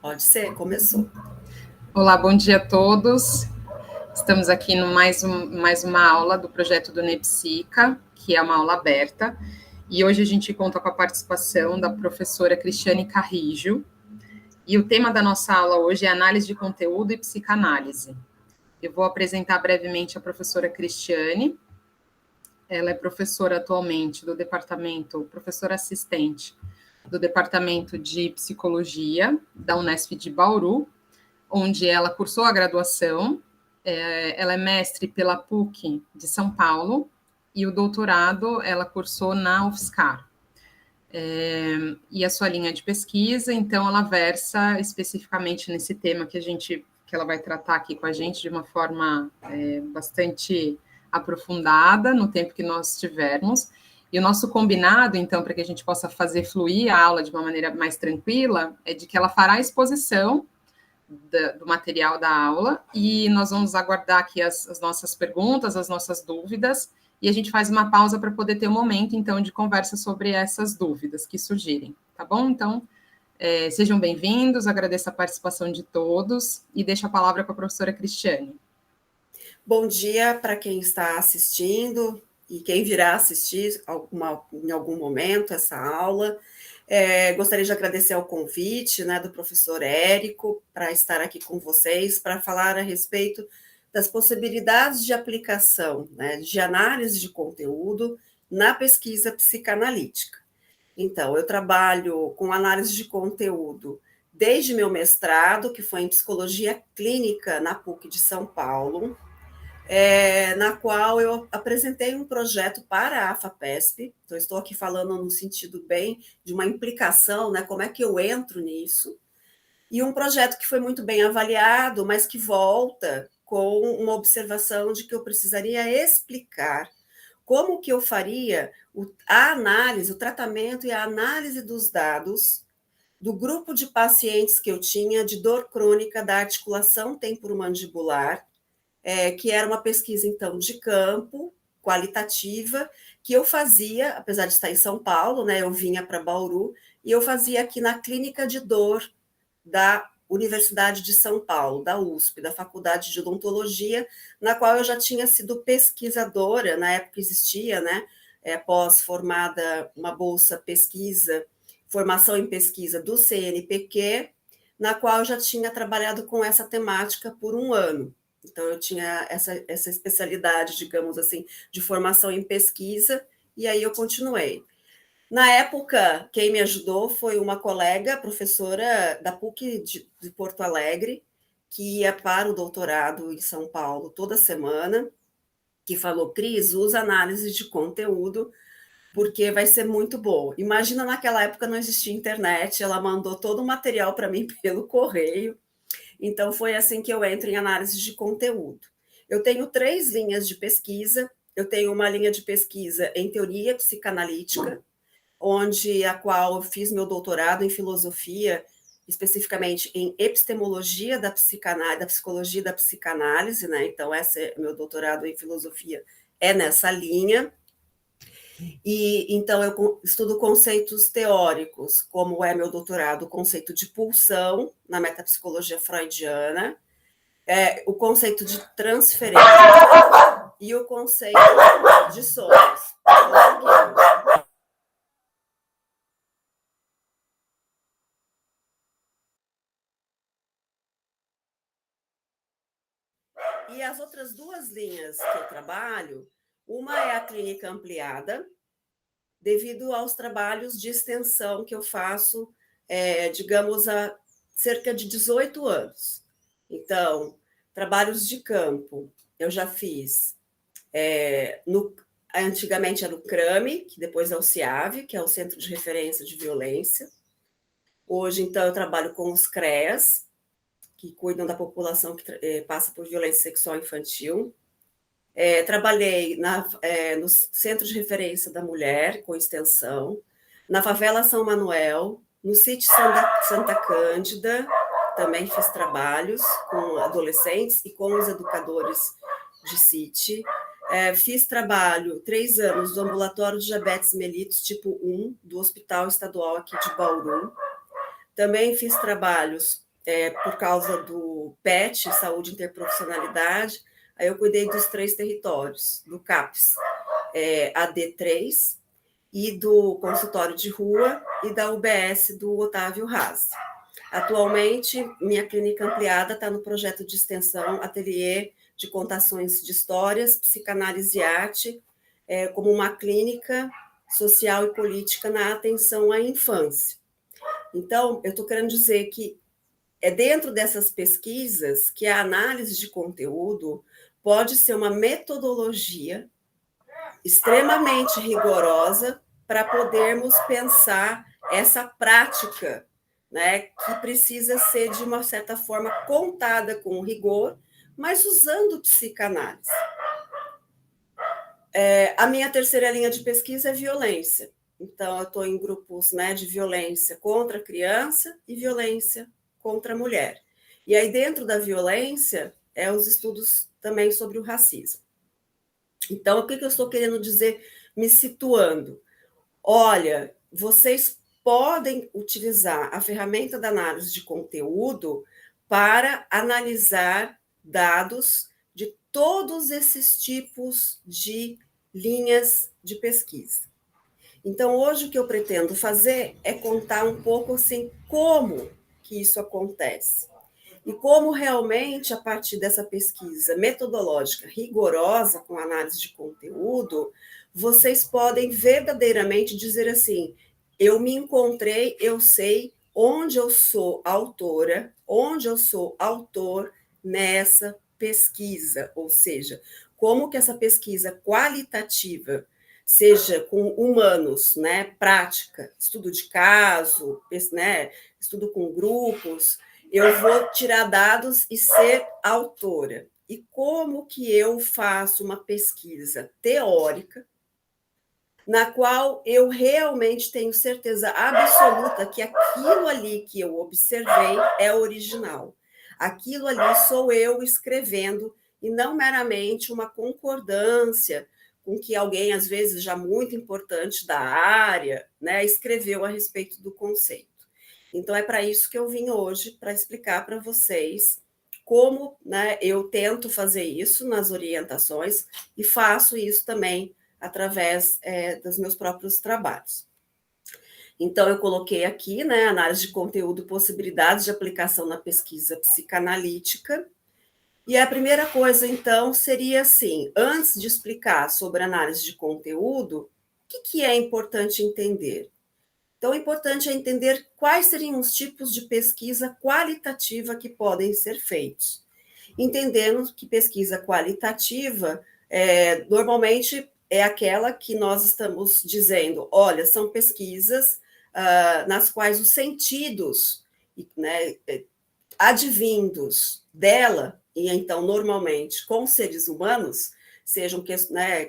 Pode ser, começou. Olá, bom dia a todos. Estamos aqui no mais uma aula do projeto do Nepsica, que é uma aula aberta, e hoje a gente conta com a participação da professora Cristiane Carrijo, e o tema da nossa aula hoje é análise de conteúdo e psicanálise. Eu vou apresentar brevemente a professora Cristiane. Ela é professora atualmente do departamento, professora assistente do departamento de psicologia da Unesp de Bauru, onde ela cursou a graduação. Ela é mestre pela PUC de São Paulo e o doutorado ela cursou na UFSCar. E a sua linha de pesquisa, então, ela versa especificamente nesse tema que ela vai tratar aqui com a gente de uma forma bastante aprofundada no tempo que nós tivermos. E o nosso combinado, então, para que a gente possa fazer fluir a aula de uma maneira mais tranquila, é de que ela fará a exposição do material da aula e nós vamos aguardar aqui as nossas perguntas, as nossas dúvidas, e a gente faz uma pausa para poder ter um momento, então, de conversa sobre essas dúvidas que surgirem, tá bom? Então, sejam bem-vindos, agradeço a participação de todos e deixo a palavra para a professora Cristiane. Bom dia para quem está assistindo e quem virá assistir em algum momento essa aula. Gostaria de agradecer ao convite, né, do professor Érico para estar aqui com vocês, para falar a respeito das possibilidades de aplicação, né, de análise de conteúdo na pesquisa psicanalítica. Então, eu trabalho com análise de conteúdo desde meu mestrado, que foi em psicologia clínica na PUC de São Paulo, na qual eu apresentei um projeto para a AFAPESP. Então, estou aqui falando no sentido bem de uma implicação, né, como é que eu entro nisso, e um projeto que foi muito bem avaliado, mas que volta com uma observação de que eu precisaria explicar como que eu faria a análise, o tratamento e a análise dos dados do grupo de pacientes que eu tinha de dor crônica da articulação temporomandibular, que era uma pesquisa, então, de campo, qualitativa, que eu fazia, apesar de estar em São Paulo, né, eu vinha para Bauru, e eu fazia aqui na clínica de dor da Universidade de São Paulo, da USP, da Faculdade de Odontologia, na qual eu já tinha sido pesquisadora, na época existia, né, pós-formada uma bolsa pesquisa, formação em pesquisa do CNPq, na qual eu já tinha trabalhado com essa temática por um ano. Então, eu tinha essa especialidade, digamos assim, de formação em pesquisa, e aí eu continuei. Na época, quem me ajudou foi uma colega, professora da PUC de Porto Alegre, que ia para o doutorado em São Paulo toda semana, que falou: Cris, usa análise de conteúdo, porque vai ser muito bom. Imagina, naquela época não existia internet, ela mandou todo o material para mim pelo correio. Então, foi assim que eu entro em análise de conteúdo. Eu tenho 3 linhas de pesquisa. Eu tenho uma linha de pesquisa em teoria psicanalítica, a qual eu fiz meu doutorado em filosofia, especificamente em epistemologia da psicologia da psicanálise, né? Então, meu doutorado em filosofia é nessa linha. E então eu estudo conceitos teóricos, como é meu doutorado, o conceito de pulsão na metapsicologia freudiana, o conceito de transferência e o conceito de sonhos. E as outras 2 linhas que eu trabalho, uma é a clínica ampliada, devido aos trabalhos de extensão que eu faço, digamos, há cerca de 18 anos. Então, trabalhos de campo, eu já fiz, antigamente era o CRAME, que depois é o CIAV, que é o Centro de Referência de Violência. Hoje, então, eu trabalho com os CREAS, que cuidam da população que passa por violência sexual infantil. Trabalhei no Centro de Referência da Mulher, com extensão, na Favela São Manuel, no sítio Santa Cândida, também fiz trabalhos com adolescentes e com os educadores de sítio. Fiz trabalho 3 anos do ambulatório de diabetes mellitus tipo 1, do Hospital Estadual aqui de Bauru. Também fiz trabalhos por causa do PET, Saúde e Interprofissionalidade, aí eu cuidei dos 3 territórios, do CAPS AD3, e do consultório de rua, e da UBS do Otávio Raz. Atualmente, minha clínica ampliada está no projeto de extensão Ateliê de Contações de Histórias, Psicanálise e Arte, como uma clínica social e política na atenção à infância. Então, eu estou querendo dizer que é dentro dessas pesquisas que a análise de conteúdo pode ser uma metodologia extremamente rigorosa para podermos pensar essa prática, né, que precisa ser, de uma certa forma, contada com rigor, mas usando psicanálise. A minha terceira linha de pesquisa é violência. Então, eu estou em grupos, né, de violência contra a criança e violência contra a mulher. E aí, dentro da violência, os estudos também sobre o racismo. Então, o que eu estou querendo dizer, me situando? Olha, vocês podem utilizar a ferramenta da análise de conteúdo para analisar dados de todos esses tipos de linhas de pesquisa. Então, hoje o que eu pretendo fazer é contar um pouco assim como que isso acontece e como realmente, a partir dessa pesquisa metodológica rigorosa com análise de conteúdo, vocês podem verdadeiramente dizer assim: eu me encontrei, eu sei onde eu sou autora, onde eu sou autor nessa pesquisa, ou seja, como que essa pesquisa qualitativa, seja com humanos, né, prática, estudo de caso, né, estudo com grupos, eu vou tirar dados e ser autora. E como que eu faço uma pesquisa teórica na qual eu realmente tenho certeza absoluta que aquilo ali que eu observei é original. Aquilo ali sou eu escrevendo e não meramente uma concordância com que alguém, às vezes já muito importante da área, né, escreveu a respeito do conceito. Então, é para isso que eu vim hoje, para explicar para vocês como, né, eu tento fazer isso nas orientações e faço isso também através dos meus próprios trabalhos. Então, eu coloquei aqui, né, análise de conteúdo, possibilidades de aplicação na pesquisa psicanalítica. E a primeira coisa, então, seria assim: antes de explicar sobre análise de conteúdo, o que é importante entender? Então, o importante é entender quais seriam os tipos de pesquisa qualitativa que podem ser feitos. Entendendo que pesquisa qualitativa, normalmente, é aquela que nós estamos dizendo, olha, são pesquisas nas quais os sentidos, né, advindos dela, e então, normalmente, com seres humanos, sejam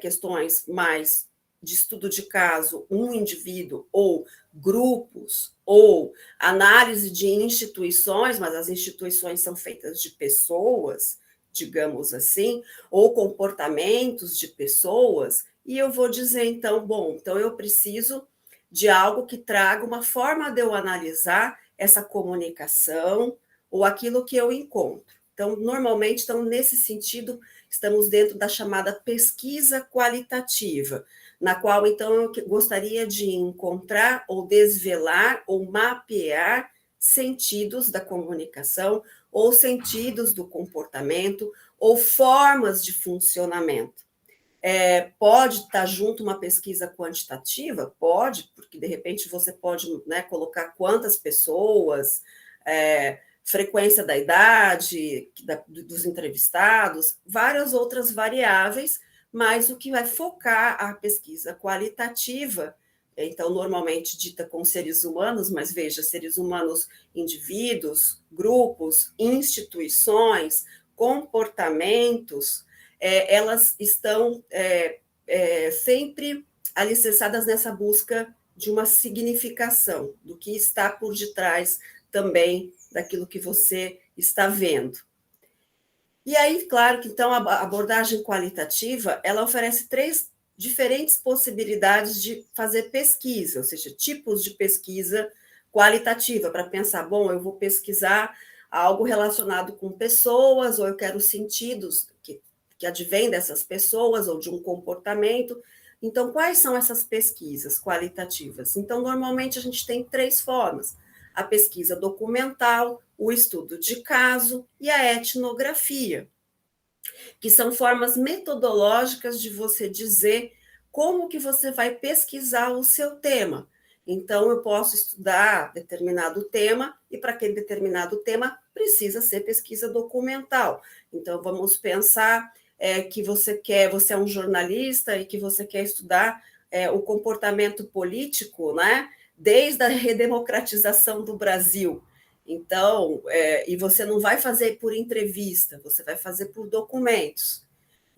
questões mais de estudo de caso, um indivíduo ou grupos, ou análise de instituições, mas as instituições são feitas de pessoas, digamos assim, ou comportamentos de pessoas, e eu vou dizer, então, bom, então eu preciso de algo que traga uma forma de eu analisar essa comunicação ou aquilo que eu encontro. Então, normalmente, nesse sentido, estamos dentro da chamada pesquisa qualitativa, na qual, então, eu gostaria de encontrar ou desvelar ou mapear sentidos da comunicação ou sentidos do comportamento ou formas de funcionamento. Pode estar junto uma pesquisa quantitativa? Pode, porque, de repente, você pode, né, colocar quantas pessoas, frequência da idade dos entrevistados, várias outras variáveis, mas o que vai focar a pesquisa qualitativa, então, normalmente dita com seres humanos, mas veja, seres humanos, indivíduos, grupos, instituições, comportamentos, elas estão sempre alicerçadas nessa busca de uma significação, do que está por detrás também daquilo que você está vendo. E aí, claro que, então, a abordagem qualitativa, ela oferece 3 diferentes possibilidades de fazer pesquisa, ou seja, tipos de pesquisa qualitativa, para pensar, bom, eu vou pesquisar algo relacionado com pessoas, ou eu quero sentidos que advêm dessas pessoas, ou de um comportamento. Então, quais são essas pesquisas qualitativas? Então, normalmente a gente tem 3 formas: a pesquisa documental, o estudo de caso e a etnografia, que são formas metodológicas de você dizer como que você vai pesquisar o seu tema. Então, eu posso estudar determinado tema, e para aquele determinado tema precisa ser pesquisa documental. Então, vamos pensar que você é um jornalista e que você quer estudar o comportamento político, né, desde a redemocratização do Brasil. Então, e você não vai fazer por entrevista, você vai fazer por documentos.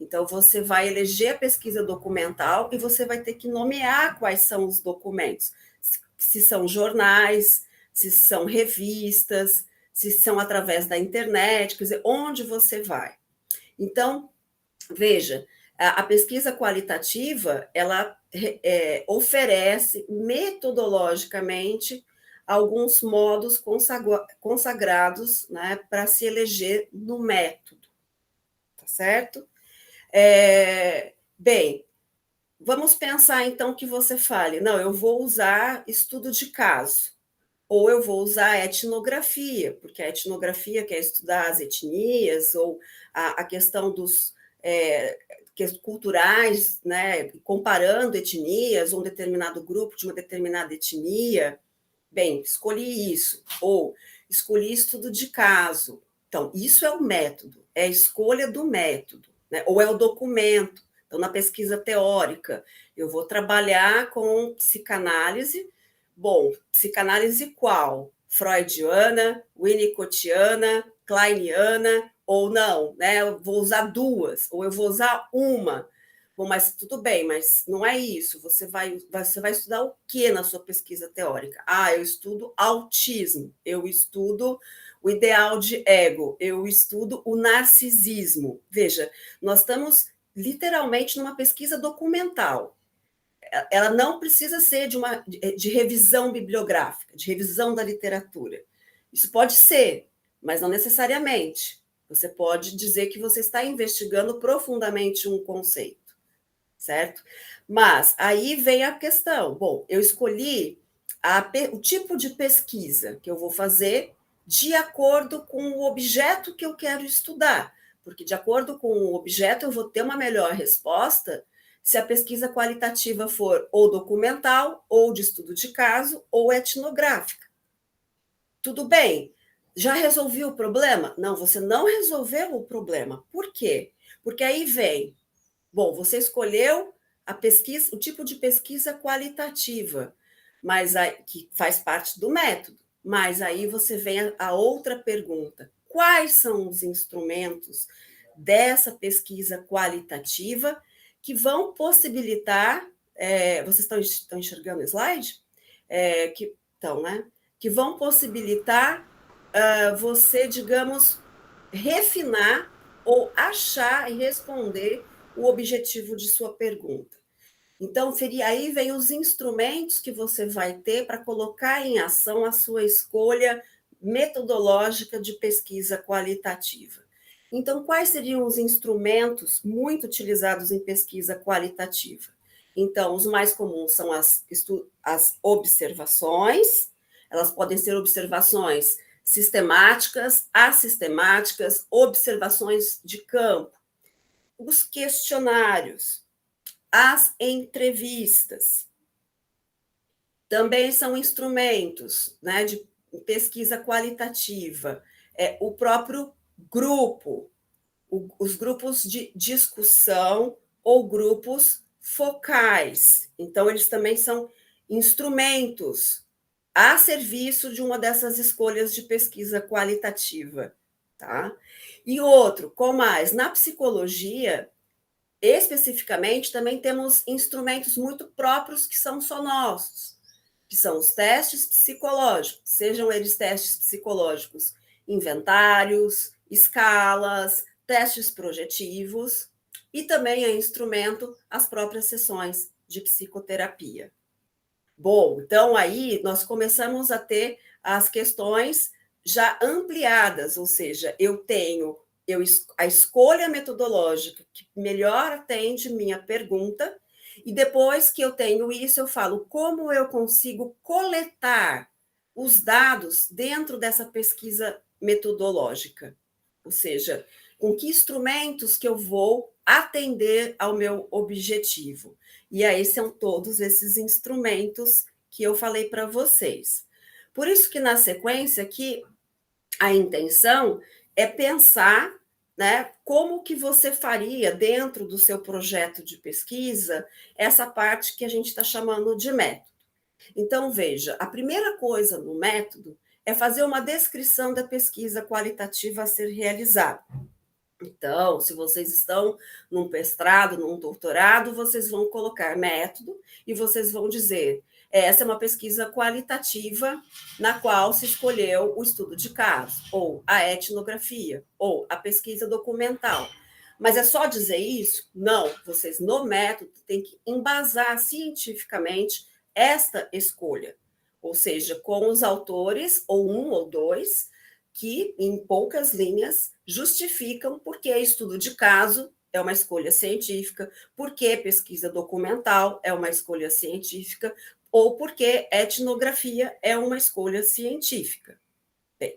Então, você vai eleger a pesquisa documental e você vai ter que nomear quais são os documentos. Se são jornais, se são revistas, se são através da internet, quer dizer, onde você vai. Então, veja, a pesquisa qualitativa, ela oferece metodologicamente alguns modos consagrados, né, para se eleger no método, tá certo? Bem, vamos pensar então que você fale, não, eu vou usar estudo de caso, ou eu vou usar etnografia, porque a etnografia quer estudar as etnias, ou a questão dos culturais, né, comparando etnias, um determinado grupo de uma determinada etnia. Bem, escolhi isso, ou escolhi estudo de caso. Então, isso é o método, é a escolha do método, né? Ou é o documento. Então, na pesquisa teórica, eu vou trabalhar com psicanálise. Bom, psicanálise qual? Freudiana, winnicottiana, kleiniana, ou não, né? Eu vou usar 2, ou eu vou usar uma. Bom, mas tudo bem, mas não é isso. Você vai estudar o que na sua pesquisa teórica? Eu estudo autismo, eu estudo o ideal de ego, eu estudo o narcisismo. Veja, nós estamos literalmente numa pesquisa documental. Ela não precisa ser de revisão bibliográfica, de revisão da literatura. Isso pode ser, mas não necessariamente. Você pode dizer que você está investigando profundamente um conceito, certo? Mas aí vem a questão. Bom, eu escolhi o tipo de pesquisa que eu vou fazer de acordo com o objeto que eu quero estudar, porque de acordo com o objeto eu vou ter uma melhor resposta se a pesquisa qualitativa for ou documental, ou de estudo de caso, ou etnográfica. Tudo bem, já resolvi o problema? Não, você não resolveu o problema. Por quê? Porque aí vem, bom, você escolheu a pesquisa, o tipo de pesquisa qualitativa, mas que faz parte do método. Mas aí você vem a outra pergunta: quais são os instrumentos dessa pesquisa qualitativa que vão possibilitar, vocês estão enxergando o slide? Né? Que vão possibilitar você, digamos, refinar ou achar e responder o objetivo de sua pergunta. Então, aí vem os instrumentos que você vai ter para colocar em ação a sua escolha metodológica de pesquisa qualitativa. Então, quais seriam os instrumentos muito utilizados em pesquisa qualitativa? Então, os mais comuns são as observações. Elas podem ser observações sistemáticas, assistemáticas, observações de campo, os questionários, as entrevistas. Também são instrumentos, né, de pesquisa qualitativa, o próprio grupo, os grupos de discussão ou grupos focais. Então, eles também são instrumentos a serviço de uma dessas escolhas de pesquisa qualitativa, tá? E outro, com mais, na psicologia, especificamente, também temos instrumentos muito próprios que são só nossos, que são os testes psicológicos, sejam eles testes psicológicos inventários, escalas, testes projetivos, e também é instrumento as próprias sessões de psicoterapia. Bom, então aí nós começamos a ter as questões já ampliadas, ou seja, eu tenho a escolha metodológica que melhor atende minha pergunta, e depois que eu tenho isso, eu falo como eu consigo coletar os dados dentro dessa pesquisa metodológica, ou seja, com que instrumentos que eu vou atender ao meu objetivo. E aí são todos esses instrumentos que eu falei para vocês. Por isso que na sequência aqui a intenção é pensar, né, como que você faria dentro do seu projeto de pesquisa essa parte que a gente está chamando de método. Então, veja, a primeira coisa no método é fazer uma descrição da pesquisa qualitativa a ser realizada. Então, se vocês estão num mestrado, num doutorado, vocês vão colocar método e vocês vão dizer: essa é uma pesquisa qualitativa na qual se escolheu o estudo de caso, ou a etnografia, ou a pesquisa documental. Mas é só dizer isso? Não, vocês no método têm que embasar cientificamente esta escolha, ou seja, com os autores, ou um ou dois, que, em poucas linhas, justificam por que estudo de caso é uma escolha científica, por que pesquisa documental é uma escolha científica, ou por que etnografia é uma escolha científica. Bem,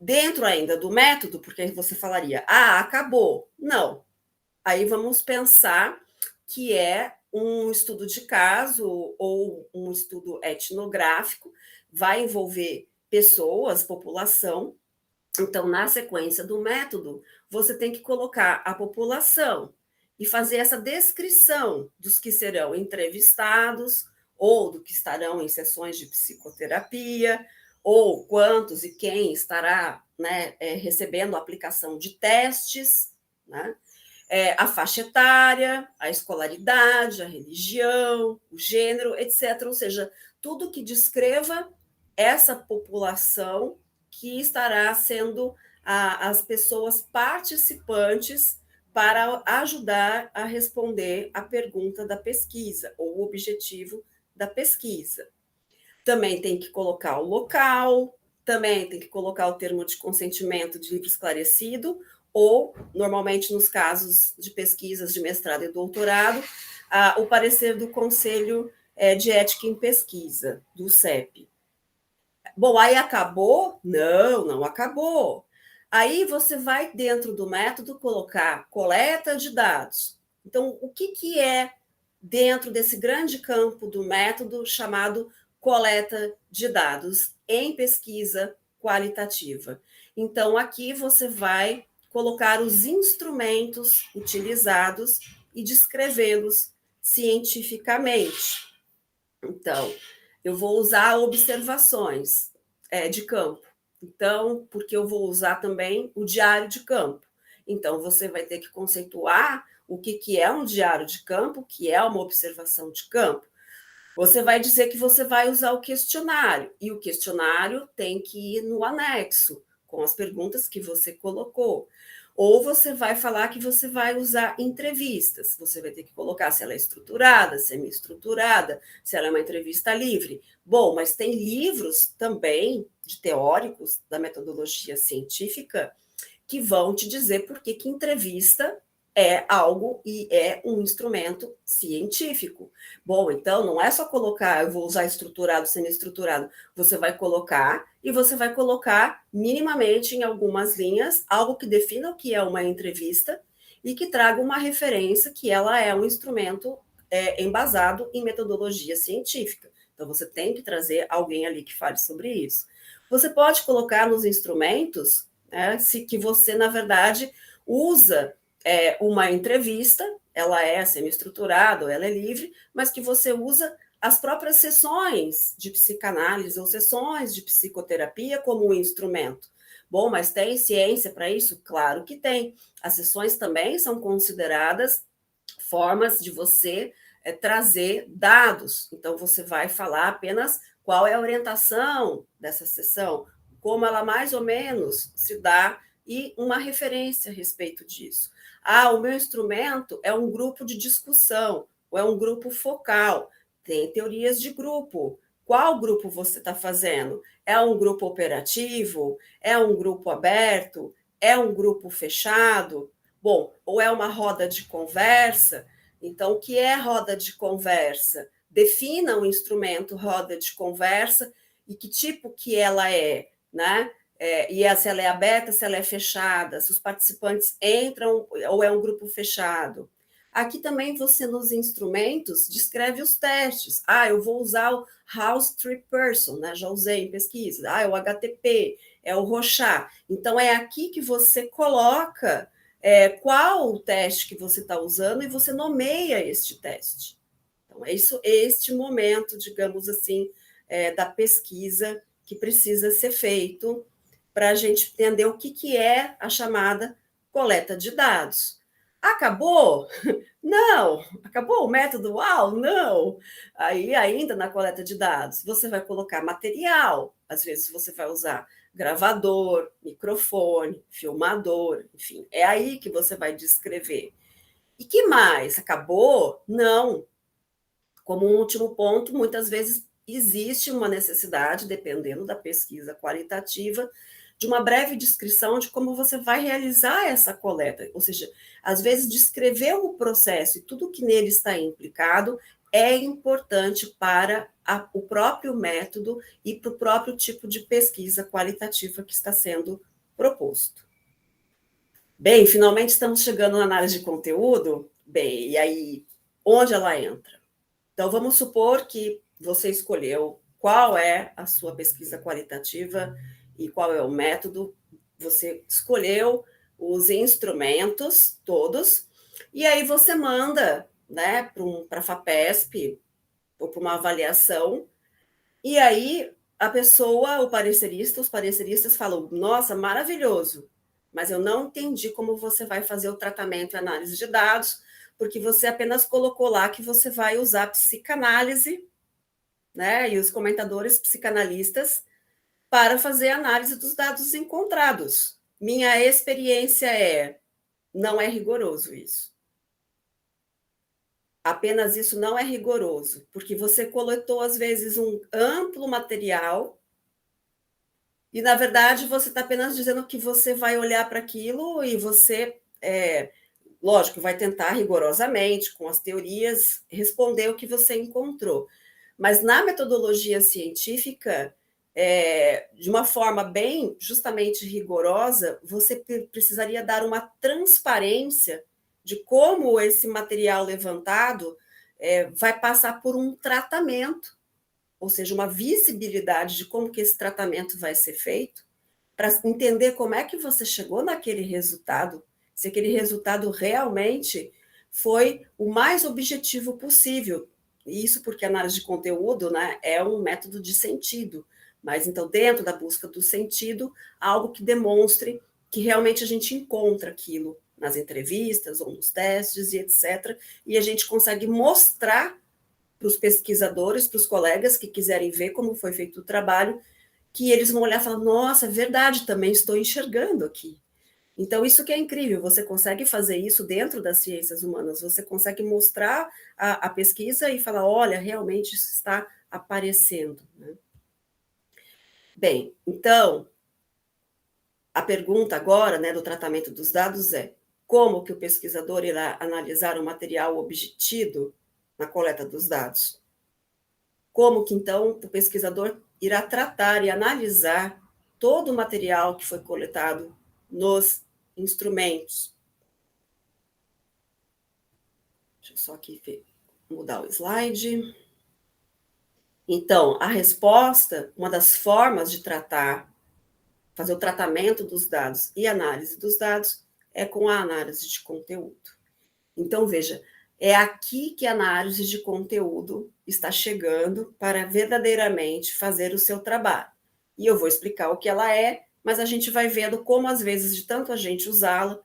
dentro ainda do método, porque você falaria, acabou. Não. Aí vamos pensar que é um estudo de caso ou um estudo etnográfico, vai envolver pessoas, população. Então, na sequência do método, você tem que colocar a população e fazer essa descrição dos que serão entrevistados ou do que estarão em sessões de psicoterapia, ou quantos e quem estará, né, recebendo a aplicação de testes, né? A faixa etária, a escolaridade, a religião, o gênero, etc. Ou seja, tudo que descreva essa população que estará sendo as pessoas participantes para ajudar a responder a pergunta da pesquisa, ou o objetivo da pesquisa. Também tem que colocar o local, também tem que colocar o termo de consentimento de livre esclarecido, ou, normalmente, nos casos de pesquisas de mestrado e doutorado, o parecer do Conselho de Ética em Pesquisa, do CEP. Bom, aí acabou? Não, não acabou. Aí você vai, dentro do método, colocar coleta de dados. Então, o que é dentro desse grande campo do método chamado coleta de dados em pesquisa qualitativa? Então, aqui você vai colocar os instrumentos utilizados e descrevê-los cientificamente. Então, eu vou usar observações de campo. Então, porque eu vou usar também o diário de campo. Então, você vai ter que conceituar o que é um diário de campo, o que é uma observação de campo. Você vai dizer que você vai usar o questionário, e o questionário tem que ir no anexo, com as perguntas que você colocou. Ou você vai falar que você vai usar entrevistas. Você vai ter que colocar se ela é estruturada, semi-estruturada, se ela é uma entrevista livre. Bom, mas tem livros também de teóricos da metodologia científica que vão te dizer por que entrevista é algo e é um instrumento científico. Bom, então não é só colocar, eu vou usar estruturado, semi-estruturado, você vai colocar e você vai colocar minimamente em algumas linhas algo que defina o que é uma entrevista e que traga uma referência que ela é um instrumento embasado em metodologia científica. Então você tem que trazer alguém ali que fale sobre isso. Você pode colocar nos instrumentos, né, que você, na verdade, usa uma entrevista, ela é semi-estruturada, ela é livre, mas que você usa as próprias sessões de psicanálise ou sessões de psicoterapia como um instrumento. Bom, mas tem ciência para isso? Claro que tem. As sessões também são consideradas formas de você trazer dados. Então, você vai falar apenas qual é a orientação dessa sessão, como ela mais ou menos se dá e uma referência a respeito disso. O meu instrumento é um grupo de discussão, ou é um grupo focal. Tem teorias de grupo. qual grupo você está fazendo. É um grupo operativo? É um grupo aberto? É um grupo fechado? Bom, ou é uma roda de conversa? Então, o que é roda de conversa? Defina o instrumento roda de conversa e que tipo que ela é, né? Se ela é aberta, se ela é fechada, se os participantes entram ou é um grupo fechado. Aqui também você, nos instrumentos, descreve os testes. Eu vou usar o House Tree Person, né? Já usei em pesquisa. É o HTP, é o Rochat. Então, é aqui que você coloca qual o teste que você está usando e você nomeia este teste. Então, é este momento, digamos assim, da pesquisa que precisa ser feito para a gente entender o que é a chamada coleta de dados. Acabou? Não. Acabou o método UAU? Não. Aí, ainda na coleta de dados, você vai colocar material. Às vezes, você vai usar gravador, microfone, filmador, enfim. É aí que você vai descrever. E que mais? Acabou? Não. Como um último ponto, muitas vezes existe uma necessidade, dependendo da pesquisa qualitativa, de uma breve descrição de como você vai realizar essa coleta. Ou seja, às vezes, descrever o processo e tudo que nele está implicado é importante para o próprio método e para o próprio tipo de pesquisa qualitativa que está sendo proposto. Bem, finalmente estamos chegando na análise de conteúdo. Bem, e aí, onde ela entra? Então, vamos supor que você escolheu qual é a sua pesquisa qualitativa e qual é o método. Você escolheu os instrumentos todos, e aí você manda, né, para a FAPESP ou para uma avaliação, e aí a pessoa, os pareceristas falam: nossa, maravilhoso, mas eu não entendi como você vai fazer o tratamento e análise de dados, porque você apenas colocou lá que você vai usar psicanálise, né, e os comentadores psicanalistas para fazer análise dos dados encontrados. Minha experiência não é rigoroso isso. Apenas isso não é rigoroso, porque você coletou, às vezes, um amplo material e, na verdade, você está apenas dizendo que você vai olhar para aquilo e você, lógico, vai tentar rigorosamente, com as teorias, responder o que você encontrou. Mas na metodologia científica, de uma forma bem justamente rigorosa, você precisaria dar uma transparência de como esse material levantado vai passar por um tratamento, ou seja, uma visibilidade de como que esse tratamento vai ser feito, para entender como é que você chegou naquele resultado, se aquele resultado realmente foi o mais objetivo possível. Isso porque a análise de conteúdo, né, é um método de sentido, mas então, dentro da busca do sentido, algo que demonstre que realmente a gente encontra aquilo nas entrevistas ou nos testes e etc. E a gente consegue mostrar para os pesquisadores, para os colegas que quiserem ver como foi feito o trabalho, que eles vão olhar e falar: nossa, é verdade, também estou enxergando aqui. Então, isso que é incrível, você consegue fazer isso dentro das ciências humanas, você consegue mostrar a pesquisa e falar: olha, realmente isso está aparecendo. Né? Bem, então, a pergunta agora, né, do tratamento dos dados é: como que o pesquisador irá analisar o material obtido na coleta dos dados? Como que, então, o pesquisador irá tratar e analisar todo o material que foi coletado nos instrumentos? Deixa eu só aqui mudar o slide. Então, a resposta, uma das formas de fazer o tratamento dos dados e análise dos dados é com a análise de conteúdo. Então, veja, é aqui que a análise de conteúdo está chegando para verdadeiramente fazer o seu trabalho. E eu vou explicar o que ela é, mas a gente vai vendo como, às vezes, de tanto a gente usá-la,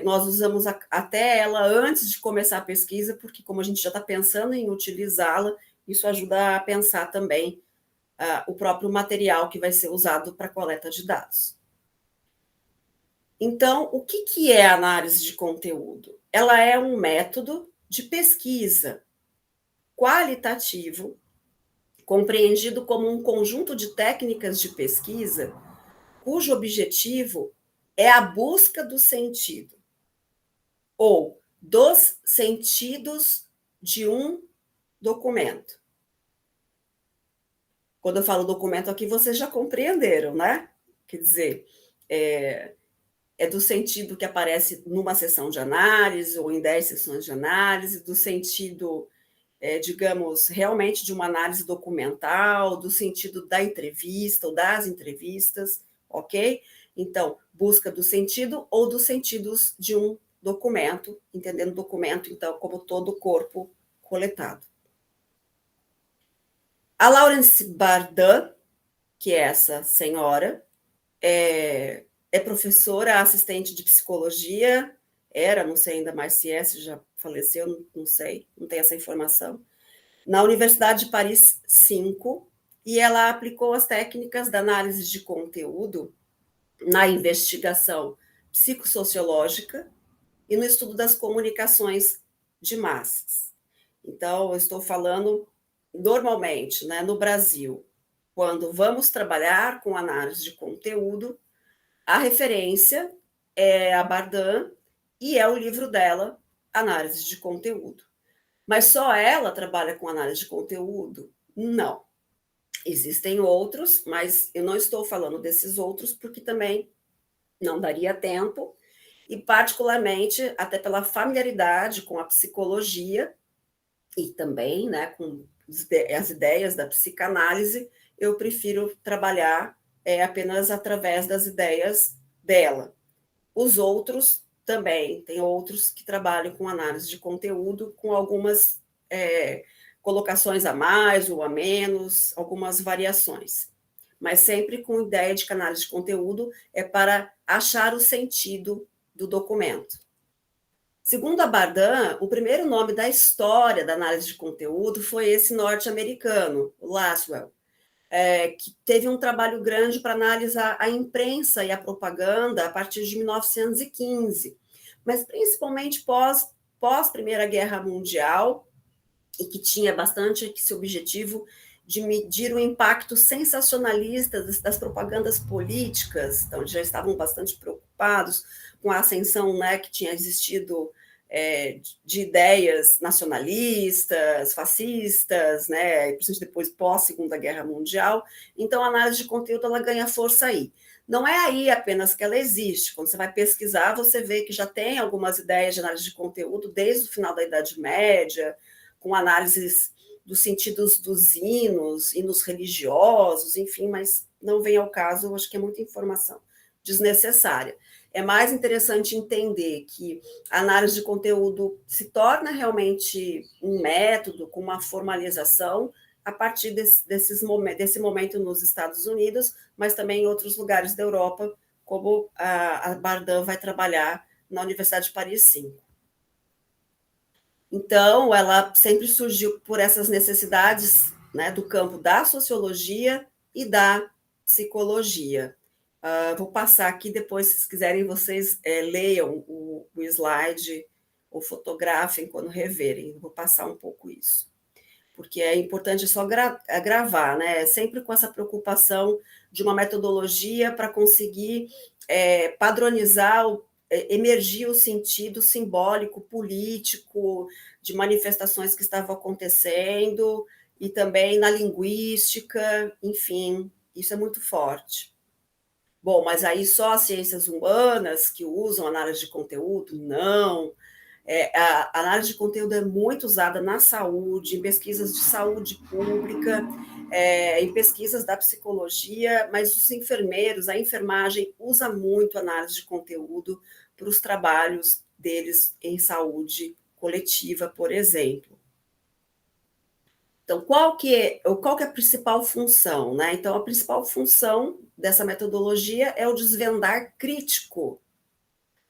nós usamos até ela antes de começar a pesquisa, porque como a gente já está pensando em utilizá-la, isso ajuda a pensar também o próprio material que vai ser usado para a coleta de dados. Então, o que é a análise de conteúdo? Ela é um método de pesquisa qualitativo compreendido como um conjunto de técnicas de pesquisa cujo objetivo é a busca do sentido, ou dos sentidos de um documento. Quando eu falo documento aqui, vocês já compreenderam, né? Quer dizer, é do sentido que aparece numa sessão de análise ou em 10 sessões de análise, do sentido, digamos, realmente de uma análise documental, do sentido da entrevista ou das entrevistas, ok? Então, busca do sentido ou dos sentidos de um documento, entendendo documento, então, como todo o corpo coletado. A Laurence Bardin, que é essa senhora, é professora assistente de psicologia, não sei ainda mais se já faleceu, não sei, não tenho essa informação, na Universidade de Paris 5, e ela aplicou as técnicas da análise de conteúdo na investigação psicossociológica e no estudo das comunicações de massas. Então, eu estou falando normalmente, né, no Brasil, quando vamos trabalhar com análise de conteúdo, a referência é a Bardin e é o livro dela, Análise de Conteúdo. Mas só ela trabalha com análise de conteúdo? Não. Existem outros, mas eu não estou falando desses outros porque também não daria tempo, e particularmente até pela familiaridade com a psicologia e também, né, com as ideias da psicanálise, eu prefiro trabalhar apenas através das ideias dela. Os outros também, tem outros que trabalham com análise de conteúdo, com algumas colocações a mais ou a menos, algumas variações. Mas sempre com ideia de que a análise de conteúdo é para achar o sentido do documento. Segundo a Bardin, o primeiro nome da história da análise de conteúdo foi esse norte-americano, o Lasswell, que teve um trabalho grande para analisar a imprensa e a propaganda a partir de 1915, mas principalmente pós Primeira Guerra Mundial, e que tinha bastante esse objetivo de medir o impacto sensacionalista das propagandas políticas. Então, já estavam bastante preocupados com a ascensão, né, que tinha existido de ideias nacionalistas, fascistas, né, principalmente depois pós-Segunda Guerra Mundial. Então, a análise de conteúdo ela ganha força aí. Não é aí apenas que ela existe. Quando você vai pesquisar, você vê que já tem algumas ideias de análise de conteúdo desde o final da Idade Média, com análises dos sentidos dos hinos religiosos, enfim, mas não vem ao caso, acho que é muita informação desnecessária. É mais interessante entender que a análise de conteúdo se torna realmente um método com uma formalização a partir desse momento nos Estados Unidos, mas também em outros lugares da Europa, como a Bardin vai trabalhar na Universidade de Paris 5. Então, ela sempre surgiu por essas necessidades, né, do campo da sociologia e da psicologia. Vou passar aqui, depois, se vocês quiserem, vocês leiam o slide ou fotografem quando reverem. Vou passar um pouco isso, porque é importante só gravar, né? Sempre com essa preocupação de uma metodologia para conseguir padronizar, emergir o sentido simbólico, político, de manifestações que estavam acontecendo, e também na linguística, enfim, isso é muito forte. Bom, mas aí só as ciências humanas que usam análise de conteúdo? Não. A análise de conteúdo é muito usada na saúde, em pesquisas de saúde pública, em pesquisas da psicologia, mas os enfermeiros, a enfermagem usa muito análise de conteúdo para os trabalhos deles em saúde coletiva, por exemplo. Então, qual que é a principal função, né? Então, a principal função dessa metodologia é o desvendar crítico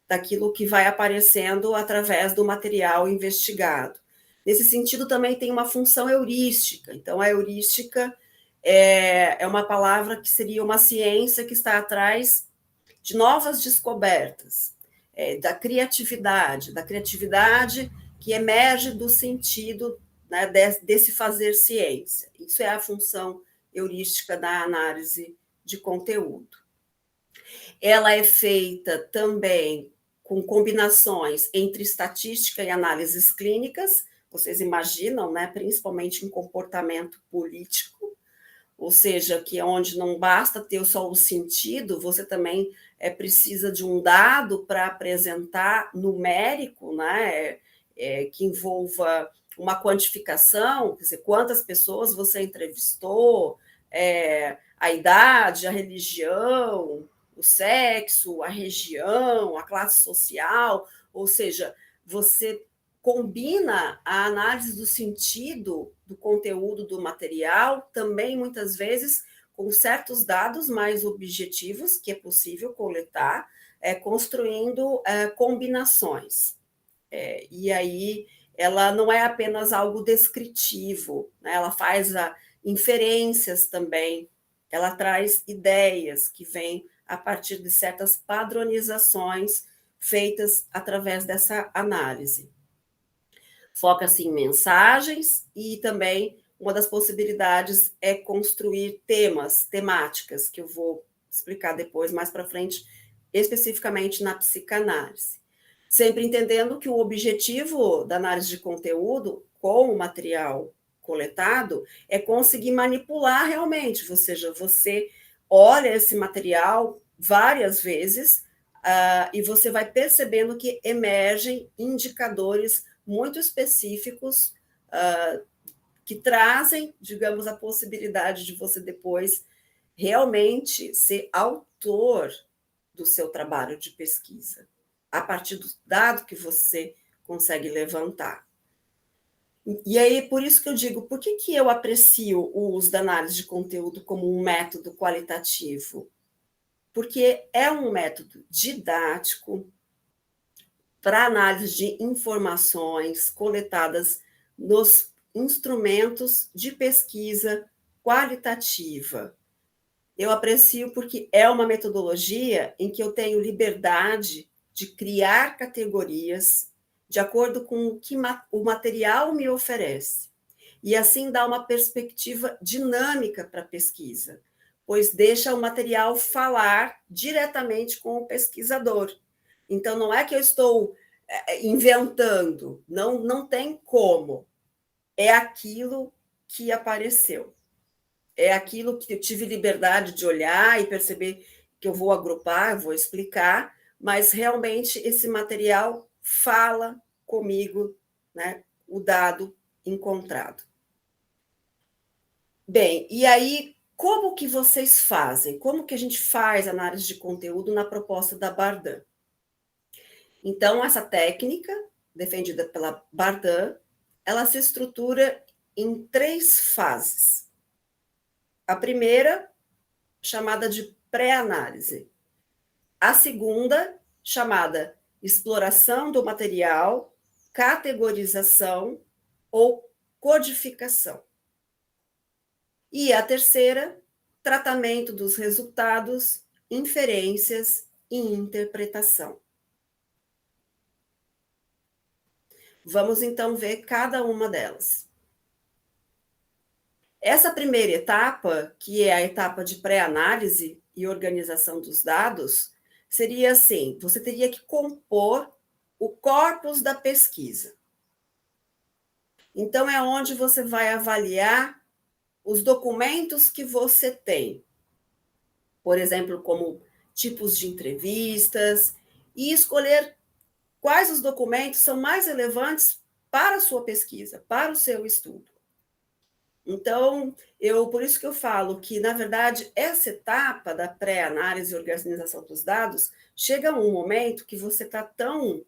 daquilo que vai aparecendo através do material investigado. Nesse sentido, também tem uma função heurística. Então, a heurística é uma palavra que seria uma ciência que está atrás de novas descobertas, da criatividade que emerge do sentido, né, desse fazer ciência. Isso é a função heurística da análise de conteúdo. Ela é feita também com combinações entre estatística e análises clínicas, vocês imaginam, né, principalmente em comportamento político, ou seja, que é onde não basta ter só o sentido, você também precisa de um dado para apresentar numérico, né, que envolva uma quantificação, quer dizer, quantas pessoas você entrevistou, a idade, a religião, o sexo, a região, a classe social, ou seja, você combina a análise do sentido do conteúdo do material, também muitas vezes com certos dados mais objetivos que é possível coletar, construindo combinações. E aí ela não é apenas algo descritivo, né? Ela faz inferências também, ela traz ideias que vêm a partir de certas padronizações feitas através dessa análise. Foca-se em mensagens e também uma das possibilidades é construir temáticas, que eu vou explicar depois, mais para frente, especificamente na psicanálise. Sempre entendendo que o objetivo da análise de conteúdo com o material coletado é conseguir manipular realmente, ou seja, você olha esse material várias vezes e você vai percebendo que emergem indicadores muito específicos que trazem, digamos, a possibilidade de você depois realmente ser autor do seu trabalho de pesquisa, a partir do dado que você consegue levantar. E aí, por isso que eu digo, por que eu aprecio o uso da análise de conteúdo como um método qualitativo? Porque é um método didático para análise de informações coletadas nos instrumentos de pesquisa qualitativa. Eu aprecio porque é uma metodologia em que eu tenho liberdade de criar categorias de acordo com o que o material me oferece. E assim dá uma perspectiva dinâmica para a pesquisa, pois deixa o material falar diretamente com o pesquisador. Então, não é que eu estou inventando, não tem como. É aquilo que apareceu. É aquilo que eu tive liberdade de olhar e perceber que eu vou agrupar, vou explicar, mas realmente esse material fala comigo, né, o dado encontrado. Bem, e aí, como que vocês fazem? Como que a gente faz análise de conteúdo na proposta da Bardin? Então, essa técnica, defendida pela Bardin, ela se estrutura em 3 fases. A primeira, chamada de pré-análise. A segunda, chamada exploração do material, categorização ou codificação. E a terceira, tratamento dos resultados, inferências e interpretação. Vamos então ver cada uma delas. Essa primeira etapa, que é a etapa de pré-análise e organização dos dados, seria assim: você teria que compor o corpus da pesquisa. Então, é onde você vai avaliar os documentos que você tem, por exemplo, como tipos de entrevistas, e escolher quais os documentos são mais relevantes para a sua pesquisa, para o seu estudo. Então, por isso que eu falo que, na verdade, essa etapa da pré-análise e organização dos dados chega a um momento que você está tão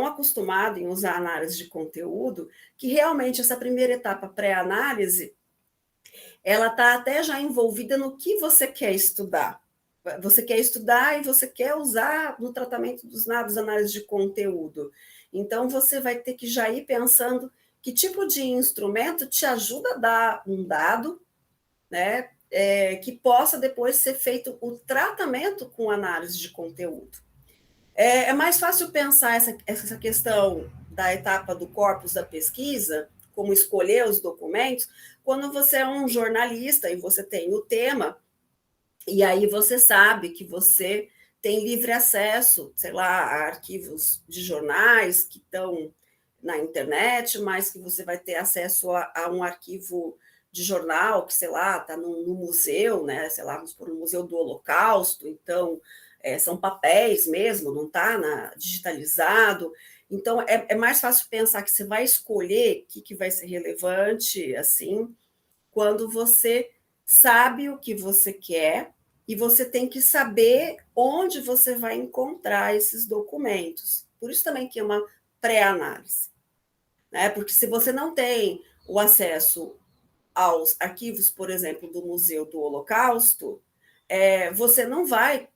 acostumado em usar análise de conteúdo que realmente essa primeira etapa pré-análise ela está até já envolvida no que você quer estudar. Você quer estudar e você quer usar no tratamento dos dados análise de conteúdo. Então, você vai ter que já ir pensando que tipo de instrumento te ajuda a dar um dado, né, que possa depois ser feito o tratamento com análise de conteúdo. É mais fácil pensar essa questão da etapa do corpus da pesquisa como escolher os documentos quando você é um jornalista e você tem o tema, e aí você sabe que você tem livre acesso, sei lá, a arquivos de jornais que estão na internet, mas que você vai ter acesso a um arquivo de jornal que, sei lá, está no museu, né? Sei lá, vamos por no Museu do Holocausto, então são papéis mesmo, não está digitalizado. Então é mais fácil pensar que você vai escolher o que vai ser relevante, assim, quando você sabe o que você quer e você tem que saber onde você vai encontrar esses documentos. Por isso também que é uma pré-análise, né? Porque se você não tem o acesso aos arquivos, por exemplo, do Museu do Holocausto, você não vai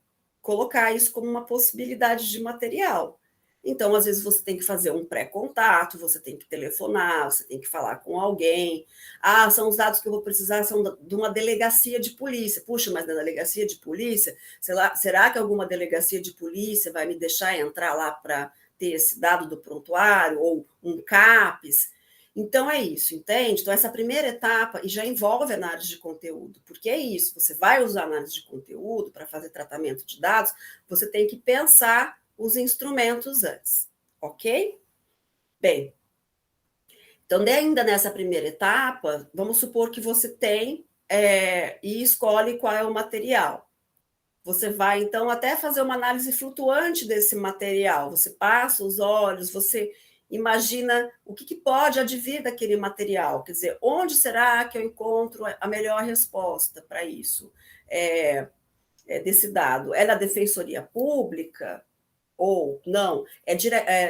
colocar isso como uma possibilidade de material. Então, às vezes, você tem que fazer um pré-contato, você tem que telefonar, você tem que falar com alguém. Ah, são os dados que eu vou precisar, são de uma delegacia de polícia. Puxa, mas na delegacia de polícia, sei lá, será que alguma delegacia de polícia vai me deixar entrar lá para ter esse dado do prontuário, ou um CAPES? Então, é isso, entende? Então, essa primeira etapa e já envolve análise de conteúdo, porque é isso, você vai usar análise de conteúdo para fazer tratamento de dados, você tem que pensar os instrumentos antes, ok? Bem, então, ainda nessa primeira etapa, vamos supor que você tem e escolhe qual é o material. Você vai, então, até fazer uma análise flutuante desse material. Você passa os olhos, você imagina o que pode advir daquele material. Quer dizer, onde será que eu encontro a melhor resposta para isso, desse dado? É na Defensoria Pública? Ou não?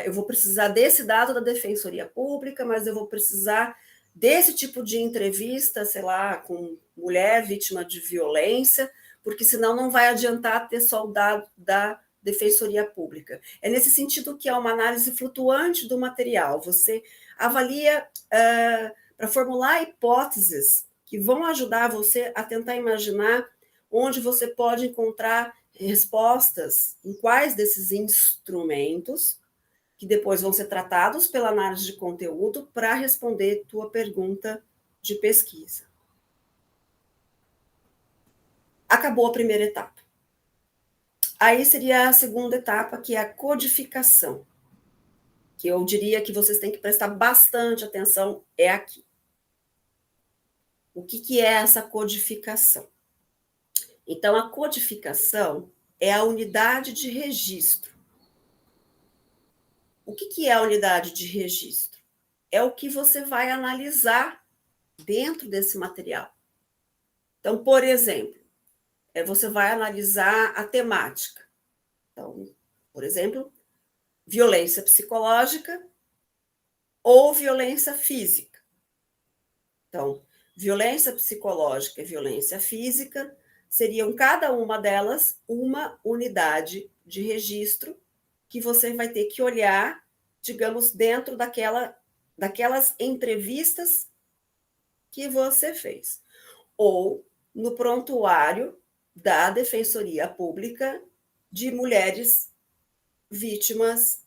Eu vou precisar desse dado da Defensoria Pública, mas eu vou precisar desse tipo de entrevista, sei lá, com mulher vítima de violência, porque senão não vai adiantar ter só o dado da Defensoria Pública. É nesse sentido que é uma análise flutuante do material. Você avalia para formular hipóteses que vão ajudar você a tentar imaginar onde você pode encontrar respostas em quais desses instrumentos que depois vão ser tratados pela análise de conteúdo para responder tua pergunta de pesquisa. Acabou a primeira etapa. Aí seria a segunda etapa, que é a codificação, que eu diria que vocês têm que prestar bastante atenção, é aqui. O que é essa codificação? Então, a codificação é a unidade de registro. O que é a unidade de registro? É o que você vai analisar dentro desse material. Então, por exemplo, você vai analisar a temática. Então, por exemplo, violência psicológica ou violência física. Então, violência psicológica e violência física seriam cada uma delas uma unidade de registro que você vai ter que olhar, digamos, dentro daquelas entrevistas que você fez, ou no prontuário da Defensoria Pública de mulheres vítimas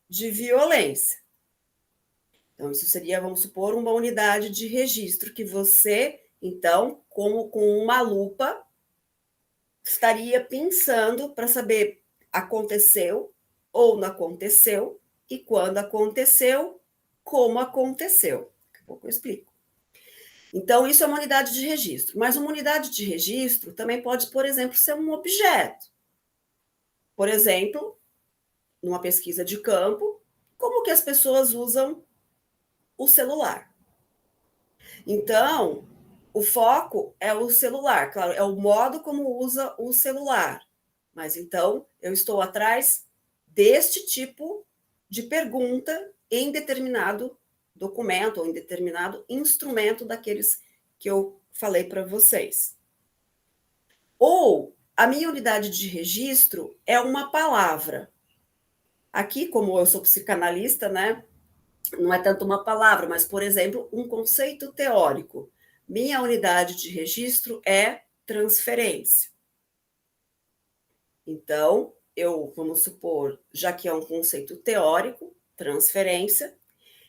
de violência. Então, isso seria, vamos supor, uma unidade de registro que você, então, como com uma lupa, estaria pensando para saber aconteceu ou não aconteceu, e quando aconteceu, como aconteceu. Daqui a pouco eu explico. Então, isso é uma unidade de registro. Mas uma unidade de registro também pode, por exemplo, ser um objeto. Por exemplo, numa pesquisa de campo, como que as pessoas usam o celular. Então, o foco é o celular, claro, é o modo como usa o celular. Mas então, eu estou atrás deste tipo de pergunta em determinado documento ou em determinado instrumento daqueles que eu falei para vocês. Ou a minha unidade de registro é uma palavra. Aqui, como eu sou psicanalista, né, não é tanto uma palavra, mas, por exemplo, um conceito teórico. Minha unidade de registro é transferência. Então, vamos supor, já que é um conceito teórico, transferência,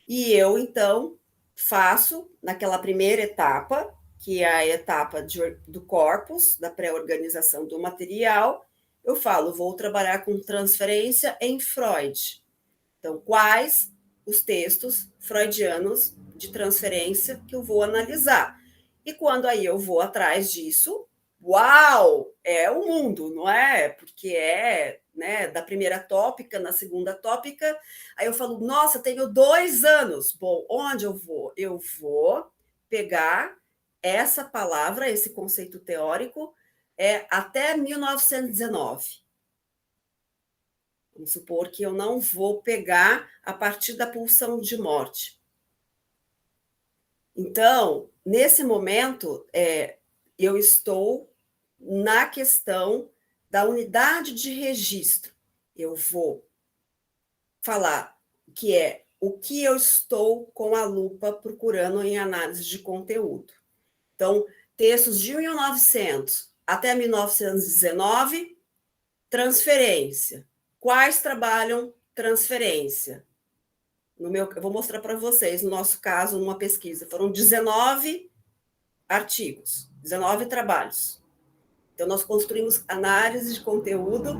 e eu, então, faço naquela primeira etapa, que é a etapa do corpus, da pré-organização do material, eu falo, vou trabalhar com transferência em Freud. Então, quais os textos freudianos de transferência que eu vou analisar? E quando aí eu vou atrás disso, uau, é o mundo, não é? Porque é, né, da primeira tópica na segunda tópica, aí eu falo, nossa, tenho 2 anos. Bom, onde eu vou? Eu vou pegar essa palavra, esse conceito teórico, até 1919. Vamos supor que eu não vou pegar a partir da pulsão de morte. Então, nesse momento, eu estou na questão da unidade de registro. Eu vou falar que é o que eu estou com a lupa procurando em análise de conteúdo. Então, textos de 1900 até 1919, transferência. Quais trabalham transferência? Eu vou mostrar para vocês, no nosso caso, numa pesquisa, foram 19 artigos, 19 trabalhos. Então, nós construímos análise de conteúdo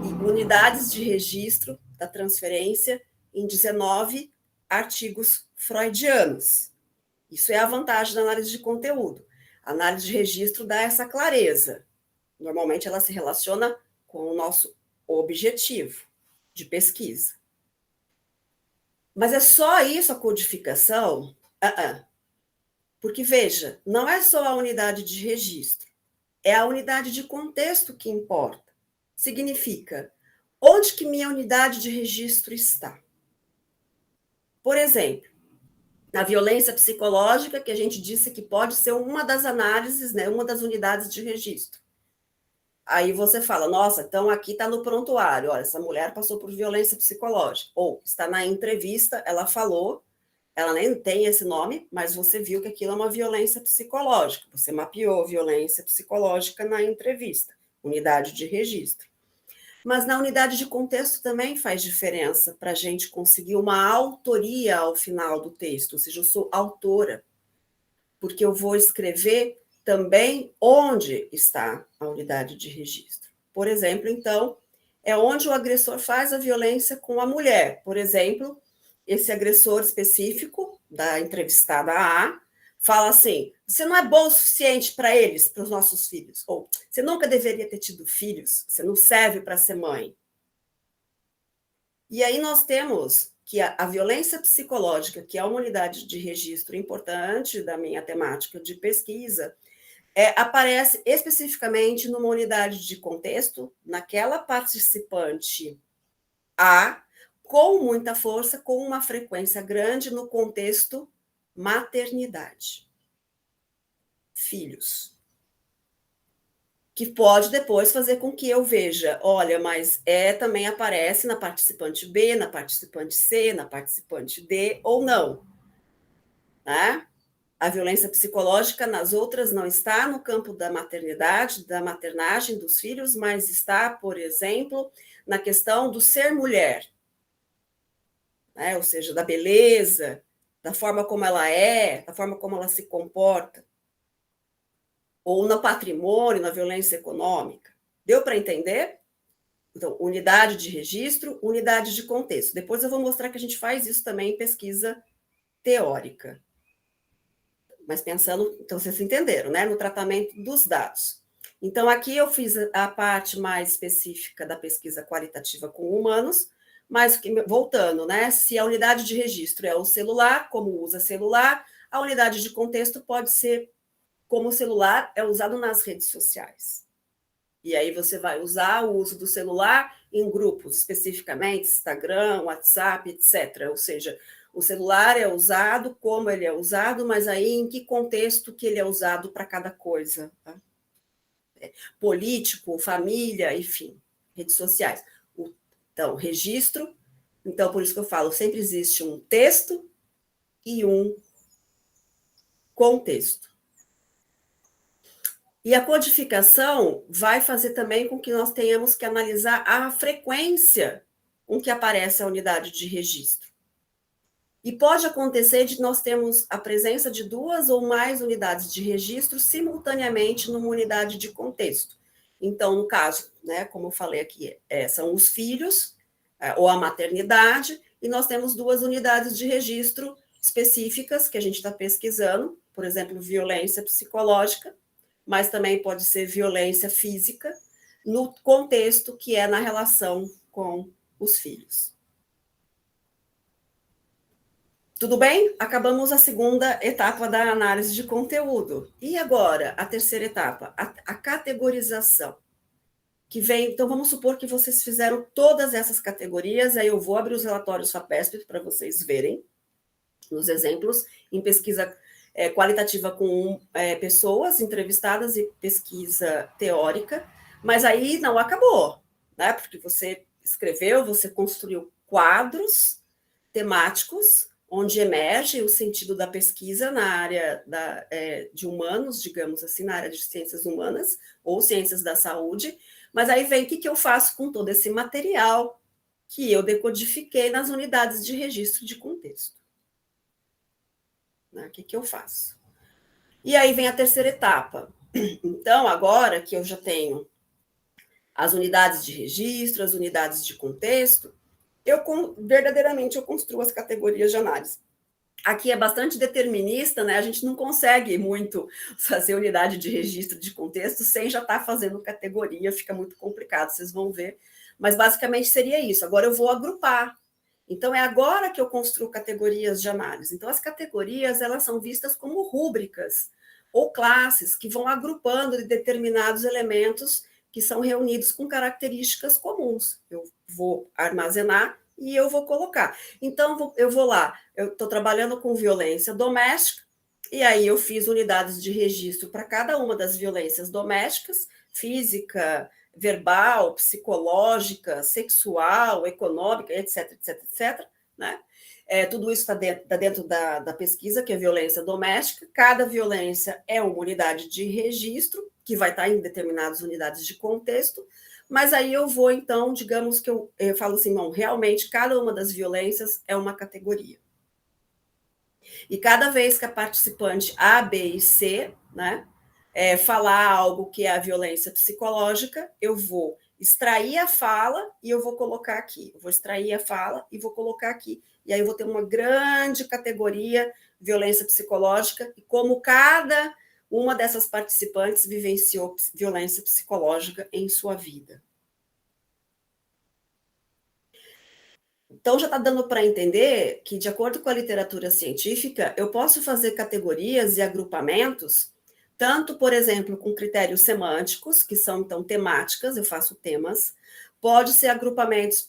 e unidades de registro da transferência em 19 artigos freudianos. Isso é a vantagem da análise de conteúdo. A análise de registro dá essa clareza. Normalmente, ela se relaciona com o nosso objetivo de pesquisa. Mas é só isso a codificação? Porque, veja, não é só a unidade de registro, é a unidade de contexto que importa. Significa, onde que minha unidade de registro está? Por exemplo, na violência psicológica, que a gente disse que pode ser uma das análises, né, uma das unidades de registro. Aí você fala, nossa, então aqui está no prontuário, olha, essa mulher passou por violência psicológica. Ou está na entrevista, ela falou, ela nem tem esse nome, mas você viu que aquilo é uma violência psicológica. Você mapeou violência psicológica na entrevista, unidade de registro. Mas na unidade de contexto também faz diferença para a gente conseguir uma autoria ao final do texto, ou seja, eu sou autora, porque eu vou escrever também onde está a unidade de registro. Por exemplo, então, é onde o agressor faz a violência com a mulher. Por exemplo, esse agressor específico da entrevistada A fala assim, você não é bom o suficiente para eles, para os nossos filhos, ou você nunca deveria ter tido filhos, você não serve para ser mãe. E aí nós temos que a violência psicológica, que é uma unidade de registro importante da minha temática de pesquisa, aparece especificamente numa unidade de contexto, naquela participante A, com muita força, com uma frequência grande no contexto maternidade. Filhos. Que pode depois fazer com que eu veja, olha, mas também aparece na participante B, na participante C, na participante D, ou não. Né? A violência psicológica nas outras não está no campo da maternidade, da maternagem dos filhos, mas está, por exemplo, na questão do ser mulher, né? Ou seja, da beleza, da forma como ela é, da forma como ela se comporta, ou no patrimônio, na violência econômica. Deu para entender? Então, unidade de registro, unidade de contexto. Depois eu vou mostrar que a gente faz isso também em pesquisa teórica. Mas pensando, então vocês entenderam, né? No tratamento dos dados. Então, aqui eu fiz a parte mais específica da pesquisa qualitativa com humanos, mas voltando, né? Se a unidade de registro é o celular, como usa celular, a unidade de contexto pode ser como o celular é usado nas redes sociais. E aí você vai usar o uso do celular em grupos, especificamente Instagram, WhatsApp, etc. Ou seja, o celular é usado, como ele é usado, mas aí em que contexto que ele é usado para cada coisa. Tá? Político, família, enfim, redes sociais. Então, registro. Então, por isso que eu falo, sempre existe um texto e um contexto. E a codificação vai fazer também com que nós tenhamos que analisar a frequência com que aparece a unidade de registro. E pode acontecer de nós termos a presença de 2 ou mais unidades de registro simultaneamente numa unidade de contexto. Então, no caso, né, como eu falei aqui, são os filhos, ou a maternidade, e nós temos 2 unidades de registro específicas que a gente está pesquisando, por exemplo, violência psicológica, mas também pode ser violência física, no contexto que é na relação com os filhos. Tudo bem? Acabamos a segunda etapa da análise de conteúdo. E agora, a terceira etapa, a categorização. Que vem, então vamos supor que vocês fizeram todas essas categorias, aí eu vou abrir os relatórios FAPESP para vocês verem, nos exemplos, em pesquisa qualitativa com pessoas entrevistadas e pesquisa teórica, mas aí não acabou, né? Porque você escreveu, você construiu quadros temáticos, onde emerge o sentido da pesquisa na área de humanos, digamos assim, na área de ciências humanas ou ciências da saúde, mas aí vem o que eu faço com todo esse material que eu decodifiquei nas unidades de registro de contexto. O que eu faço? E aí vem a terceira etapa. Então, agora que eu já tenho as unidades de registro, as unidades de contexto, verdadeiramente eu construo as categorias de análise. Aqui é bastante determinista, né? A gente não consegue muito fazer unidade de registro de contexto sem já estar fazendo categoria, fica muito complicado, vocês vão ver. Mas basicamente seria isso. Agora eu vou agrupar. Então é agora que eu construo categorias de análise. Então as categorias, elas são vistas como rúbricas ou classes que vão agrupando determinados elementos que são reunidos com características comuns. Eu vou armazenar e eu vou colocar. Então, eu vou lá, eu estou trabalhando com violência doméstica, e aí eu fiz unidades de registro para cada uma das violências domésticas, física, verbal, psicológica, sexual, econômica, etc, etc, etc, né? Tudo isso está dentro da pesquisa, que é violência doméstica. Cada violência é uma unidade de registro, que vai estar em determinadas unidades de contexto, mas aí eu vou, então, digamos que eu falo assim, não, realmente, cada uma das violências é uma categoria. E cada vez que a participante A, B e C, né, falar algo que é a violência psicológica, eu vou extrair a fala e eu vou colocar aqui. Eu vou extrair a fala e vou colocar aqui. E aí eu vou ter uma grande categoria violência psicológica e como cada uma dessas participantes vivenciou violência psicológica em sua vida. Então, já está dando para entender que, de acordo com a literatura científica, eu posso fazer categorias e agrupamentos, tanto, por exemplo, com critérios semânticos, que são, então, temáticas, eu faço temas, pode ser agrupamentos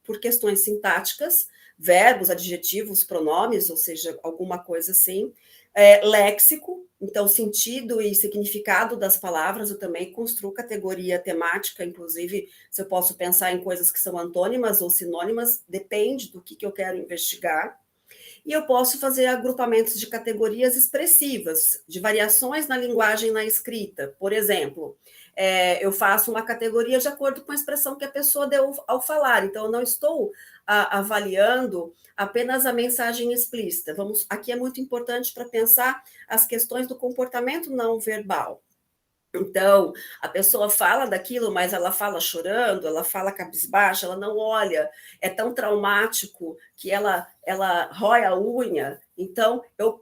por questões sintáticas, verbos, adjetivos, pronomes, ou seja, alguma coisa assim, léxico, então, sentido e significado das palavras, eu também construo categoria temática, inclusive, se eu posso pensar em coisas que são antônimas ou sinônimas, depende do que eu quero investigar. E eu posso fazer agrupamentos de categorias expressivas, de variações na linguagem e na escrita. Por exemplo, eu faço uma categoria de acordo com a expressão que a pessoa deu ao falar. Então, eu não estou avaliando apenas a mensagem explícita. Aqui é muito importante para pensar as questões do comportamento não verbal. Então, a pessoa fala daquilo, mas ela fala chorando, ela fala cabisbaixa, ela não olha, é tão traumático que ela rói a unha. Então, eu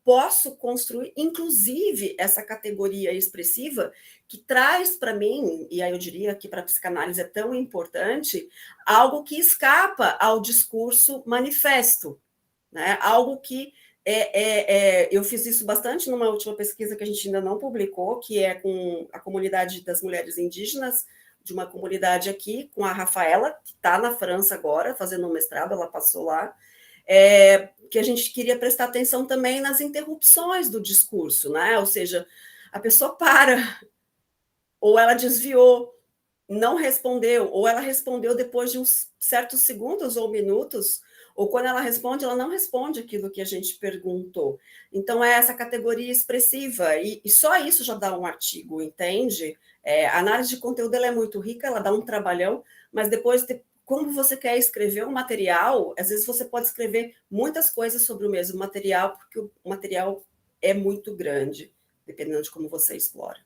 posso construir, inclusive, essa categoria expressiva que traz para mim, e aí eu diria que para a psicanálise é tão importante, algo que escapa ao discurso manifesto, né? Algo que eu fiz isso bastante numa última pesquisa que a gente ainda não publicou, que é com a comunidade das mulheres indígenas, de uma comunidade aqui, com a Rafaela, que está na França agora, fazendo um mestrado, ela passou lá, que a gente queria prestar atenção também nas interrupções do discurso, né? Ou seja, a pessoa para, ou ela desviou, não respondeu, ou ela respondeu depois de uns certos segundos ou minutos, ou quando ela responde, ela não responde aquilo que a gente perguntou. Então, é essa categoria expressiva, e só isso já dá um artigo, entende? A análise de conteúdo ela é muito rica, ela dá um trabalhão, mas depois, como você quer escrever um material, às vezes você pode escrever muitas coisas sobre o mesmo material, porque o material é muito grande, dependendo de como você explora.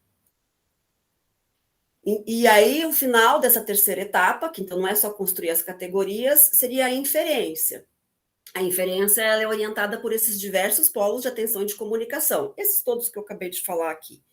E aí, o final dessa terceira etapa, que então não é só construir as categorias, seria a inferência. A inferência ela é orientada por esses diversos polos de atenção e de comunicação, esses todos que eu acabei de falar aqui.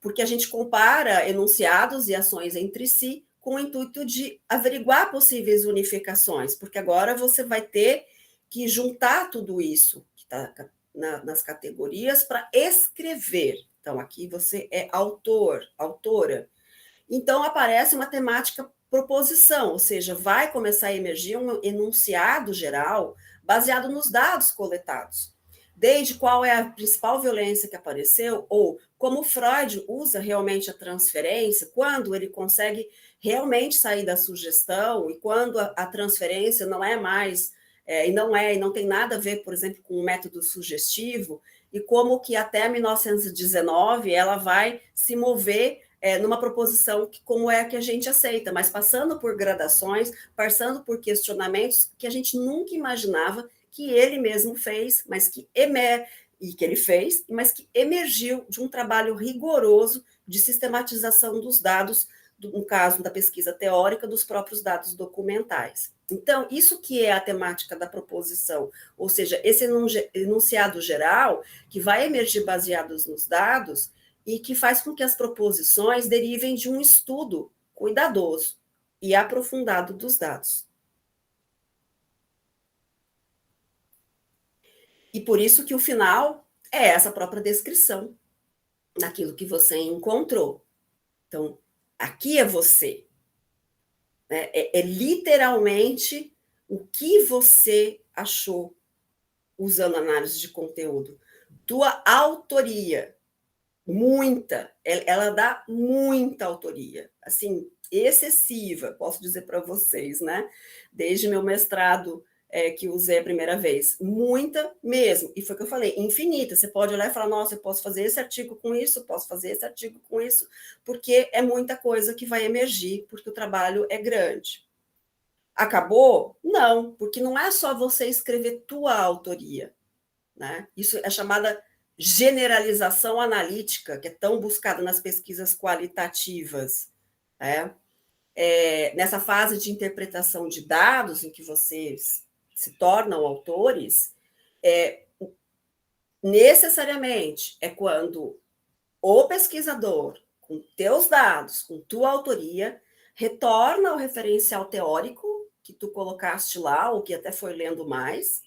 Porque a gente compara enunciados e ações entre si com o intuito de averiguar possíveis unificações, porque agora você vai ter que juntar tudo isso que está nas categorias para escrever. Então, aqui você é autor, autora. Então, aparece uma temática proposição, ou seja, vai começar a emergir um enunciado geral baseado nos dados coletados. Desde qual é a principal violência que apareceu, ou como Freud usa realmente a transferência, quando ele consegue realmente sair da sugestão, e quando a transferência não é mais, e não tem nada a ver, por exemplo, com o método sugestivo, e como que até 1919 ela vai se mover numa proposição que, como é que a gente aceita, mas passando por gradações, passando por questionamentos que a gente nunca imaginava que ele mesmo fez, mas que ele fez, mas que emergiu de um trabalho rigoroso de sistematização dos dados, no caso da pesquisa teórica, dos próprios dados documentais. Então, isso que é a temática da proposição, ou seja, esse enunciado geral que vai emergir baseados nos dados e que faz com que as proposições derivem de um estudo cuidadoso e aprofundado dos dados. E por isso que o final é essa própria descrição daquilo que você encontrou. Então, aqui é você. Né? É literalmente o que você achou usando análise de conteúdo. Tua autoria. Muita. Ela dá muita autoria. Assim, excessiva, posso dizer para vocês, né? Desde meu mestrado, que usei a primeira vez. Muita mesmo. E foi o que eu falei, infinita. Você pode olhar e falar, nossa, eu posso fazer esse artigo com isso, posso fazer esse artigo com isso, porque é muita coisa que vai emergir, porque o trabalho é grande. Acabou? Não, porque não é só você escrever tua autoria. Né? Isso é chamada generalização analítica, que é tão buscada nas pesquisas qualitativas. Né? Nessa fase de interpretação de dados, em que vocês se tornam autores, necessariamente é quando o pesquisador, com teus dados, com tua autoria, retorna ao referencial teórico que tu colocaste lá, ou que até foi lendo mais,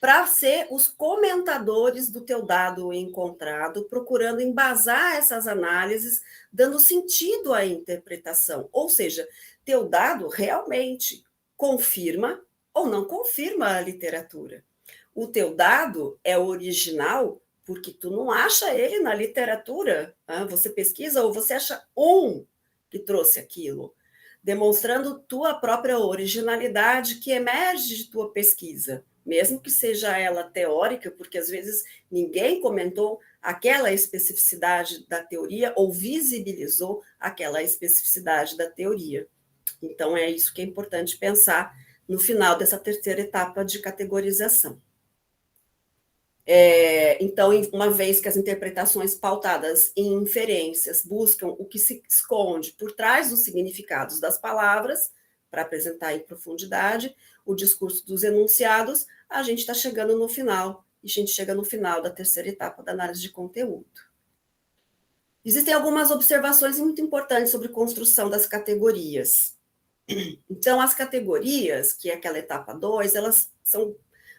para ser os comentadores do teu dado encontrado, procurando embasar essas análises, dando sentido à interpretação. Ou seja, teu dado realmente confirma ou não confirma a literatura. O teu dado é original porque tu não acha ele na literatura. Você pesquisa ou você acha um que trouxe aquilo, demonstrando tua própria originalidade que emerge de tua pesquisa, mesmo que seja ela teórica, porque às vezes ninguém comentou aquela especificidade da teoria ou visibilizou aquela especificidade da teoria. Então, é isso que é importante pensar no final dessa terceira etapa de categorização. Então, uma vez que as interpretações pautadas em inferências buscam o que se esconde por trás dos significados das palavras, para apresentar em profundidade o discurso dos enunciados, a gente está chegando no final, e a gente chega no final da terceira etapa da análise de conteúdo. Existem algumas observações muito importantes sobre construção das categorias. Então, as categorias, que é aquela etapa 2, elas são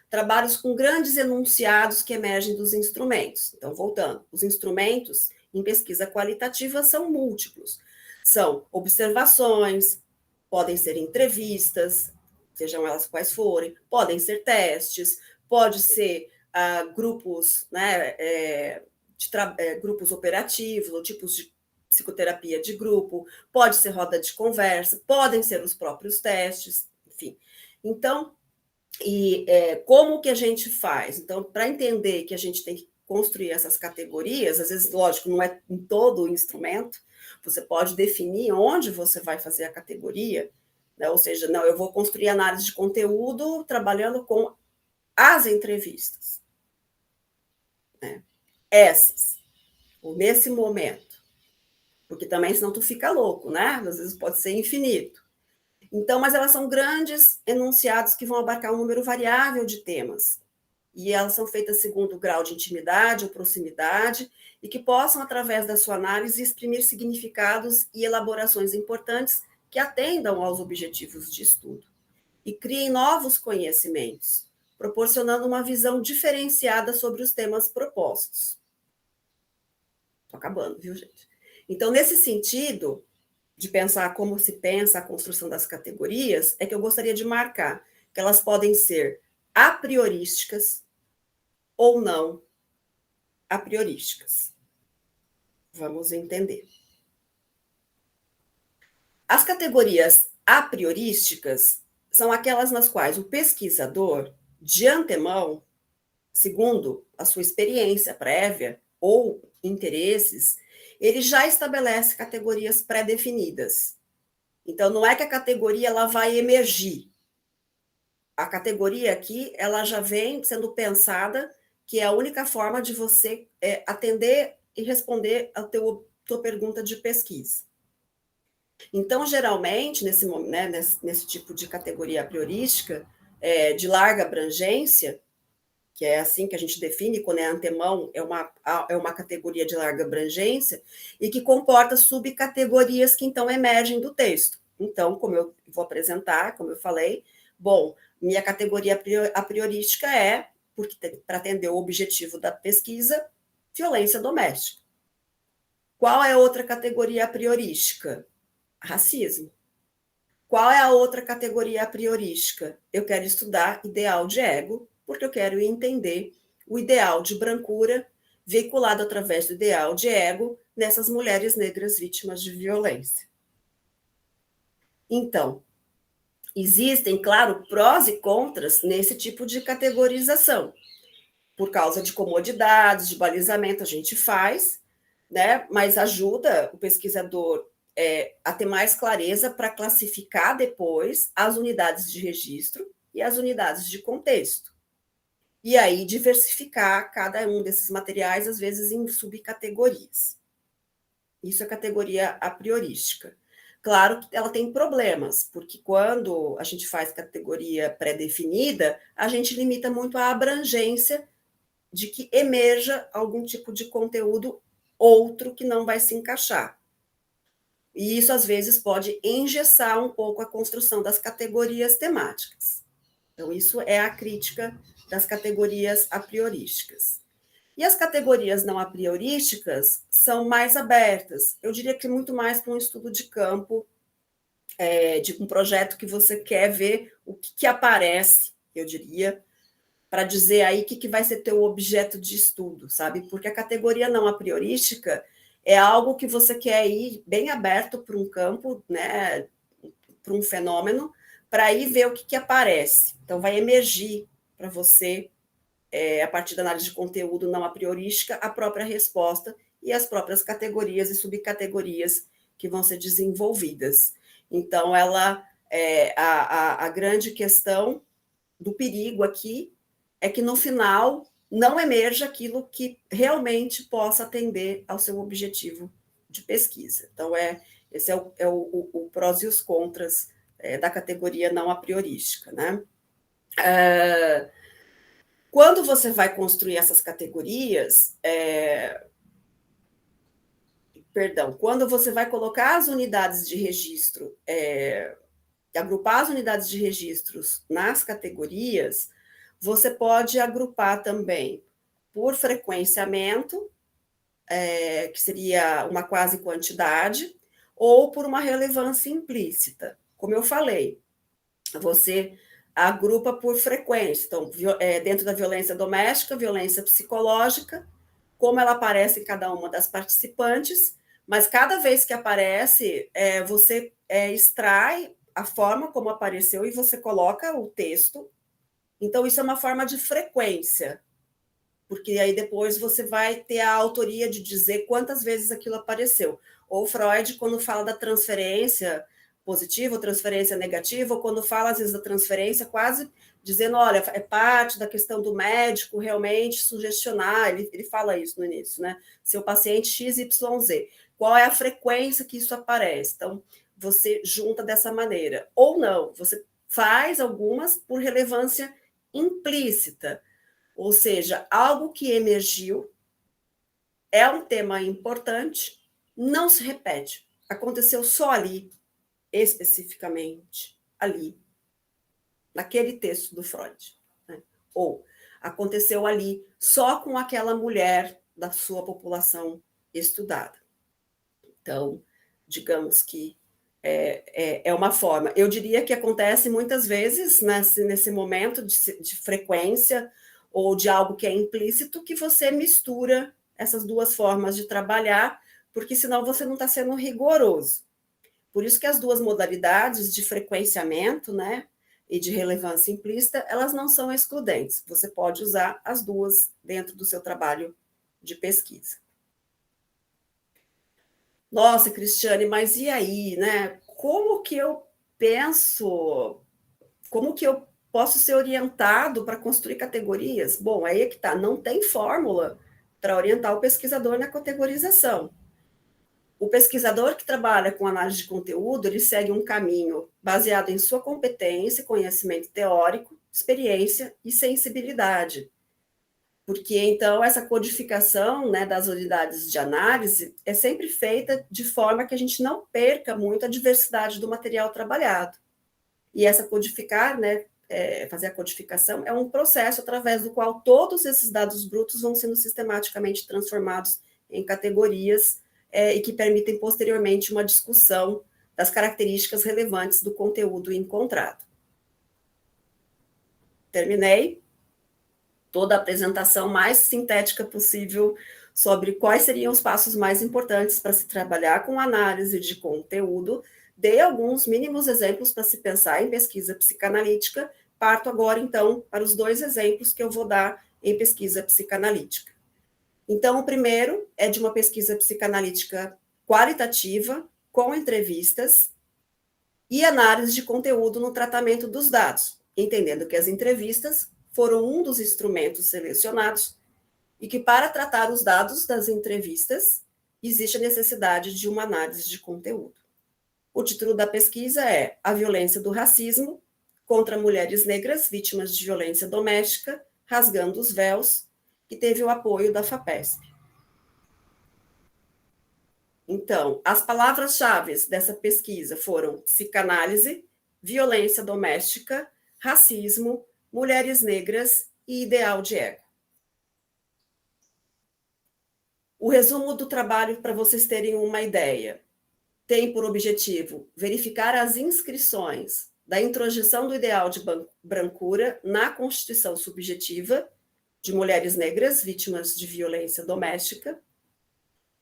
trabalhos com grandes enunciados que emergem dos instrumentos. Então, voltando, os instrumentos em pesquisa qualitativa são múltiplos. São observações, podem ser entrevistas, sejam elas quais forem, podem ser testes, pode ser grupos, né, grupos operativos ou tipos de psicoterapia de grupo, pode ser roda de conversa, podem ser os próprios testes, enfim. Então, como que a gente faz? Então, para entender que a gente tem que construir essas categorias, às vezes, lógico, não é em todo o instrumento, você pode definir onde você vai fazer a categoria, né? Ou seja, não, eu vou construir análise de conteúdo trabalhando com as entrevistas, né? Essas, ou nesse momento, porque também senão tu fica louco, né? Às vezes pode ser infinito. Então, mas elas são grandes enunciados que vão abarcar um número variável de temas. E elas são feitas segundo o grau de intimidade ou proximidade, e que possam, através da sua análise, exprimir significados e elaborações importantes que atendam aos objetivos de estudo e criem novos conhecimentos, proporcionando uma visão diferenciada sobre os temas propostos. Estou acabando, viu, gente? Então, nesse sentido, de pensar como se pensa a construção das categorias, é que eu gostaria de marcar que elas podem ser a priorísticas ou não a priorísticas. Vamos entender. As categorias a priorísticas são aquelas nas quais o pesquisador, de antemão, segundo a sua experiência prévia ou interesses, ele já estabelece categorias pré-definidas. Então, não é que a categoria ela vai emergir. A categoria aqui, ela já vem sendo pensada, que é a única forma de você atender e responder a tua pergunta de pesquisa. Então, geralmente, nesse tipo de categoria priorística, de larga abrangência, que é assim que a gente define, quando é antemão, é uma categoria de larga abrangência, e que comporta subcategorias que, então, emergem do texto. Então, como eu vou apresentar, como eu falei, bom, minha categoria a priorística é, porque para atender o objetivo da pesquisa, violência doméstica. Qual é a outra categoria a priorística? Racismo. Qual é a outra categoria a priorística? Eu quero estudar ideal de ego, porque eu quero entender o ideal de brancura veiculado através do ideal de ego nessas mulheres negras vítimas de violência. Então, existem, claro, prós e contras nesse tipo de categorização. Por causa de comodidades, de balizamento, a gente faz, né? Mas ajuda o pesquisador a ter mais clareza para classificar depois as unidades de registro e as unidades de contexto. E aí diversificar cada um desses materiais, às vezes, em subcategorias. Isso é categoria a priorística. Claro que ela tem problemas, porque quando a gente faz categoria pré-definida, a gente limita muito a abrangência de que emerja algum tipo de conteúdo outro que não vai se encaixar. E isso, às vezes, pode engessar um pouco a construção das categorias temáticas. Então, isso é a crítica das categorias a priorísticas. E as categorias não a priorísticas são mais abertas. Eu diria que muito mais para um estudo de campo, de um projeto que você quer ver o que aparece, eu diria, para dizer aí o que vai ser teu objeto de estudo, sabe? Porque a categoria não a priorística é algo que você quer ir bem aberto para um campo, né, para um fenômeno, para ir ver o que aparece. Então, vai emergir para você, a partir da análise de conteúdo não a priorística, a própria resposta e as próprias categorias e subcategorias que vão ser desenvolvidas. Então, a grande questão do perigo aqui é que, no final, não emerja aquilo que realmente possa atender ao seu objetivo de pesquisa. Então, esse é o prós e os contras da categoria não a priorística, né? Quando você vai construir essas categorias, quando você vai colocar as unidades de registro, agrupar as unidades de registros nas categorias, você pode agrupar também por frequenciamento, que seria uma quase quantidade, ou por uma relevância implícita. Como eu falei, você agrupa por frequência. Então, dentro da violência doméstica, violência psicológica, como ela aparece em cada uma das participantes, mas cada vez que aparece, você extrai a forma como apareceu e você coloca o texto. Então, isso é uma forma de frequência, porque aí depois você vai ter a autoria de dizer quantas vezes aquilo apareceu. Ou Freud, quando fala da transferência positiva ou transferência negativa, ou quando fala, às vezes, da transferência, quase dizendo, olha, é parte da questão do médico realmente sugestionar, ele fala isso no início, né? Seu paciente XYZ, qual é a frequência que isso aparece? Então, você junta dessa maneira. Ou não, você faz algumas por relevância implícita, ou seja, algo que emergiu, é um tema importante, não se repete, aconteceu só ali, especificamente, ali, naquele texto do Freud. Né? Ou aconteceu ali só com aquela mulher da sua população estudada. Então, digamos que é uma forma. Eu diria que acontece muitas vezes nesse momento de frequência ou de algo que é implícito, que você mistura essas duas formas de trabalhar, porque senão você não está sendo rigoroso. Por isso que as duas modalidades de frequenciamento, né, e de relevância implícita, elas não são excludentes. Você pode usar as duas dentro do seu trabalho de pesquisa. Nossa, Cristiane, mas e aí, né? Como que eu penso, como que eu posso ser orientado para construir categorias? Bom, aí é que tá, não tem fórmula para orientar o pesquisador na categorização. O pesquisador que trabalha com análise de conteúdo, ele segue um caminho baseado em sua competência, conhecimento teórico, experiência e sensibilidade. Porque, então, essa codificação, né, das unidades de análise é sempre feita de forma que a gente não perca muito a diversidade do material trabalhado. E essa codificar, né, fazer a codificação, é um processo através do qual todos esses dados brutos vão sendo sistematicamente transformados em categorias e que permitem posteriormente uma discussão das características relevantes do conteúdo encontrado. Terminei toda a apresentação mais sintética possível sobre quais seriam os passos mais importantes para se trabalhar com análise de conteúdo. Dei alguns mínimos exemplos para se pensar em pesquisa psicanalítica. Parto agora, então, para os 2 exemplos que eu vou dar em pesquisa psicanalítica. Então, o primeiro é de uma pesquisa psicanalítica qualitativa, com entrevistas e análise de conteúdo no tratamento dos dados, entendendo que as entrevistas foram um dos instrumentos selecionados e que, para tratar os dados das entrevistas, existe a necessidade de uma análise de conteúdo. O título da pesquisa é A Violência do Racismo contra Mulheres Negras Vítimas de Violência Doméstica, Rasgando os Véus, que teve o apoio da FAPESP. Então, as palavras-chave dessa pesquisa foram psicanálise, violência doméstica, racismo, mulheres negras e ideal de ego. O resumo do trabalho, para vocês terem uma ideia, tem por objetivo verificar as inscrições da introjeção do ideal de brancura na constituição subjetiva de mulheres negras vítimas de violência doméstica,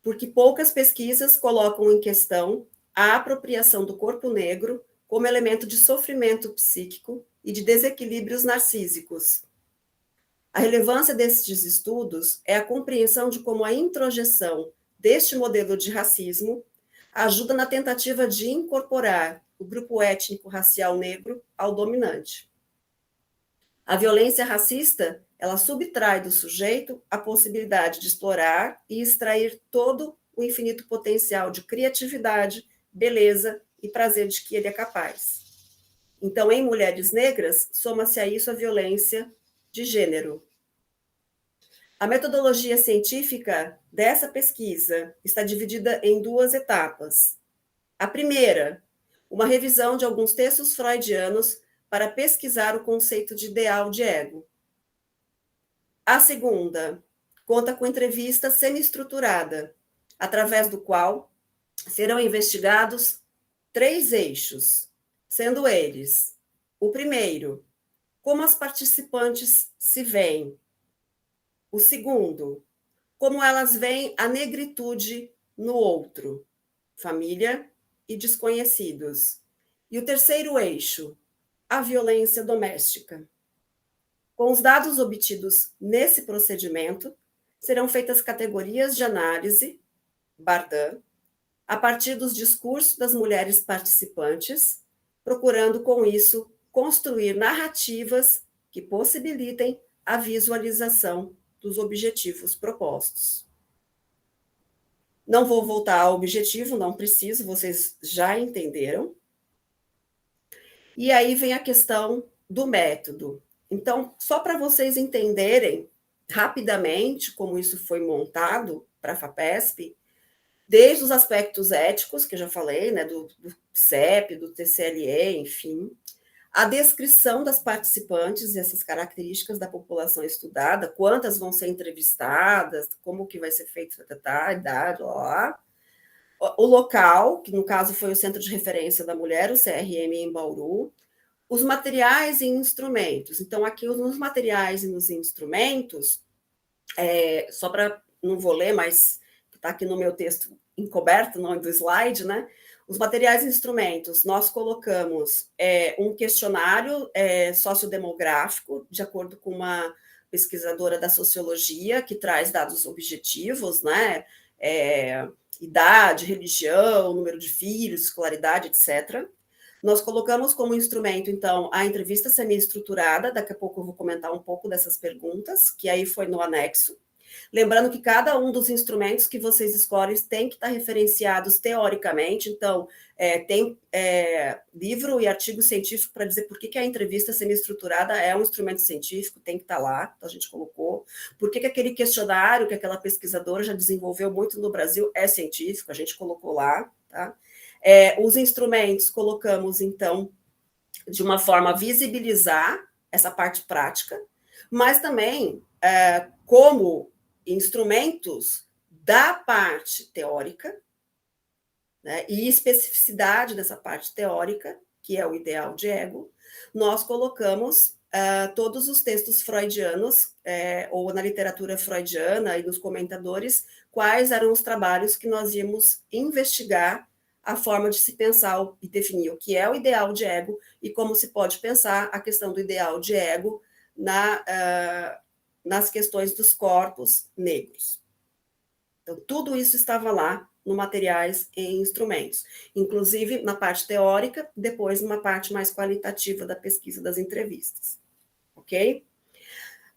porque poucas pesquisas colocam em questão a apropriação do corpo negro como elemento de sofrimento psíquico e de desequilíbrios narcísicos. A relevância destes estudos é a compreensão de como a introjeção deste modelo de racismo ajuda na tentativa de incorporar o grupo étnico-racial negro ao dominante. A violência racista, ela subtrai do sujeito a possibilidade de explorar e extrair todo o infinito potencial de criatividade, beleza e prazer de que ele é capaz. Então, em mulheres negras, soma-se a isso a violência de gênero. A metodologia científica dessa pesquisa está dividida em 2 etapas. A primeira, uma revisão de alguns textos freudianos para pesquisar o conceito de ideal de ego. A segunda, conta com entrevista semi-estruturada, através do qual serão investigados 3 eixos, sendo eles: o primeiro, como as participantes se veem; o segundo, como elas veem a negritude no outro, família e desconhecidos; e o terceiro eixo, a violência doméstica. Com os dados obtidos nesse procedimento, serão feitas categorias de análise, Bardan, a partir dos discursos das mulheres participantes, procurando, com isso, construir narrativas que possibilitem a visualização dos objetivos propostos. Não vou voltar ao objetivo, não preciso, vocês já entenderam. E aí vem a questão do método. Então, só para vocês entenderem rapidamente como isso foi montado para a FAPESP, desde os aspectos éticos, que eu já falei, né, do CEP, do TCLE, enfim, a descrição das participantes e essas características da população estudada, quantas vão ser entrevistadas, como que vai ser feito a idade, lá. O local, que no caso foi o Centro de Referência da Mulher, o CRM em Bauru, os materiais e instrumentos. Então, aqui nos materiais e nos instrumentos, só para, não vou ler, mas está aqui no meu texto encoberto, no do slide, né? Os materiais e instrumentos, nós colocamos um questionário sociodemográfico, de acordo com uma pesquisadora da sociologia, que traz dados objetivos, né? Idade, religião, número de filhos, escolaridade, etc. Nós colocamos como instrumento, então, a entrevista semi-estruturada, daqui a pouco eu vou comentar um pouco dessas perguntas, que aí foi no anexo. Lembrando que cada um dos instrumentos que vocês escolhem tem que estar referenciados teoricamente, então, tem livro e artigo científico para dizer por que a entrevista semi-estruturada é um instrumento científico, tem que estar lá, então a gente colocou. Por que aquele questionário que aquela pesquisadora já desenvolveu muito no Brasil é científico, a gente colocou lá, tá? Os instrumentos colocamos, então, de uma forma a visibilizar essa parte prática, mas também como instrumentos da parte teórica, né, e especificidade dessa parte teórica, que é o ideal de ego, nós colocamos todos os textos freudianos, ou na literatura freudiana e nos comentadores, quais eram os trabalhos que nós íamos investigar a forma de se pensar e definir o que é o ideal de ego e como se pode pensar a questão do ideal de ego nas questões dos corpos negros. Então, tudo isso estava lá no materiais e instrumentos, inclusive na parte teórica, depois numa parte mais qualitativa da pesquisa das entrevistas, ok?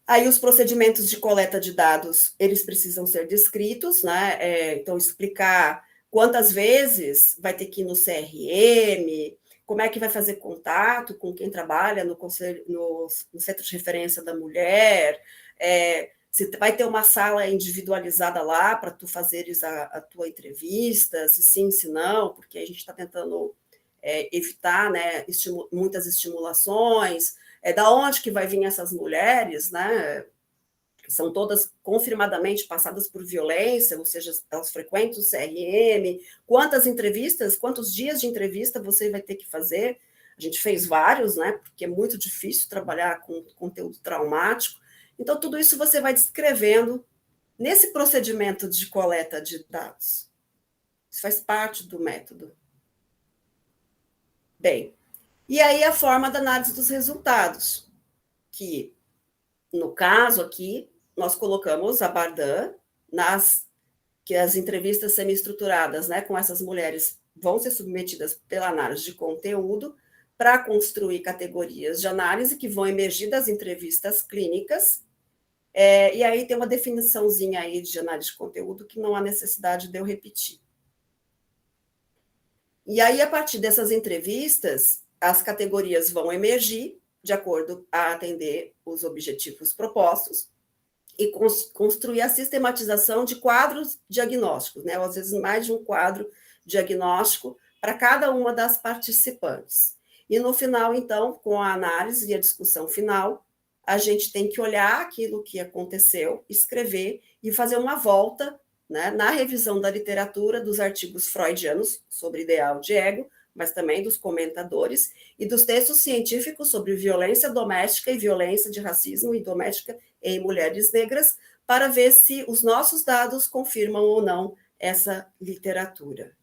Aí os procedimentos de coleta de dados, eles precisam ser descritos, né? Então, explicar quantas vezes vai ter que ir no CRM, como é que vai fazer contato com quem trabalha no Centro de Referência da Mulher, se vai ter uma sala individualizada lá para tu fazeres a tua entrevista, se sim, se não, porque a gente está tentando evitar, né, muitas estimulações, da onde que vai vir essas mulheres, né, que são todas confirmadamente passadas por violência, ou seja, elas frequentam o CRM, quantas entrevistas, quantos dias de entrevista você vai ter que fazer? A gente fez vários, né, porque é muito difícil trabalhar com conteúdo traumático. Então, tudo isso você vai descrevendo nesse procedimento de coleta de dados. Isso faz parte do método. Bem, e aí a forma da análise dos resultados, que, no caso aqui, nós colocamos a Bardan que as entrevistas semi-estruturadas, né, com essas mulheres vão ser submetidas pela análise de conteúdo para construir categorias de análise que vão emergir das entrevistas clínicas, e aí tem uma definiçãozinha aí de análise de conteúdo que não há necessidade de eu repetir. E aí, a partir dessas entrevistas, as categorias vão emergir de acordo a atender os objetivos propostos e construir a sistematização de quadros diagnósticos, né? Ou, às vezes mais de um quadro diagnóstico para cada uma das participantes. E no final, então, com a análise e a discussão final, a gente tem que olhar aquilo que aconteceu, escrever e fazer uma volta, né, na revisão da literatura, dos artigos freudianos sobre ideal de ego, mas também dos comentadores, e dos textos científicos sobre violência doméstica e violência de racismo e doméstica em mulheres negras, para ver se os nossos dados confirmam ou não essa literatura.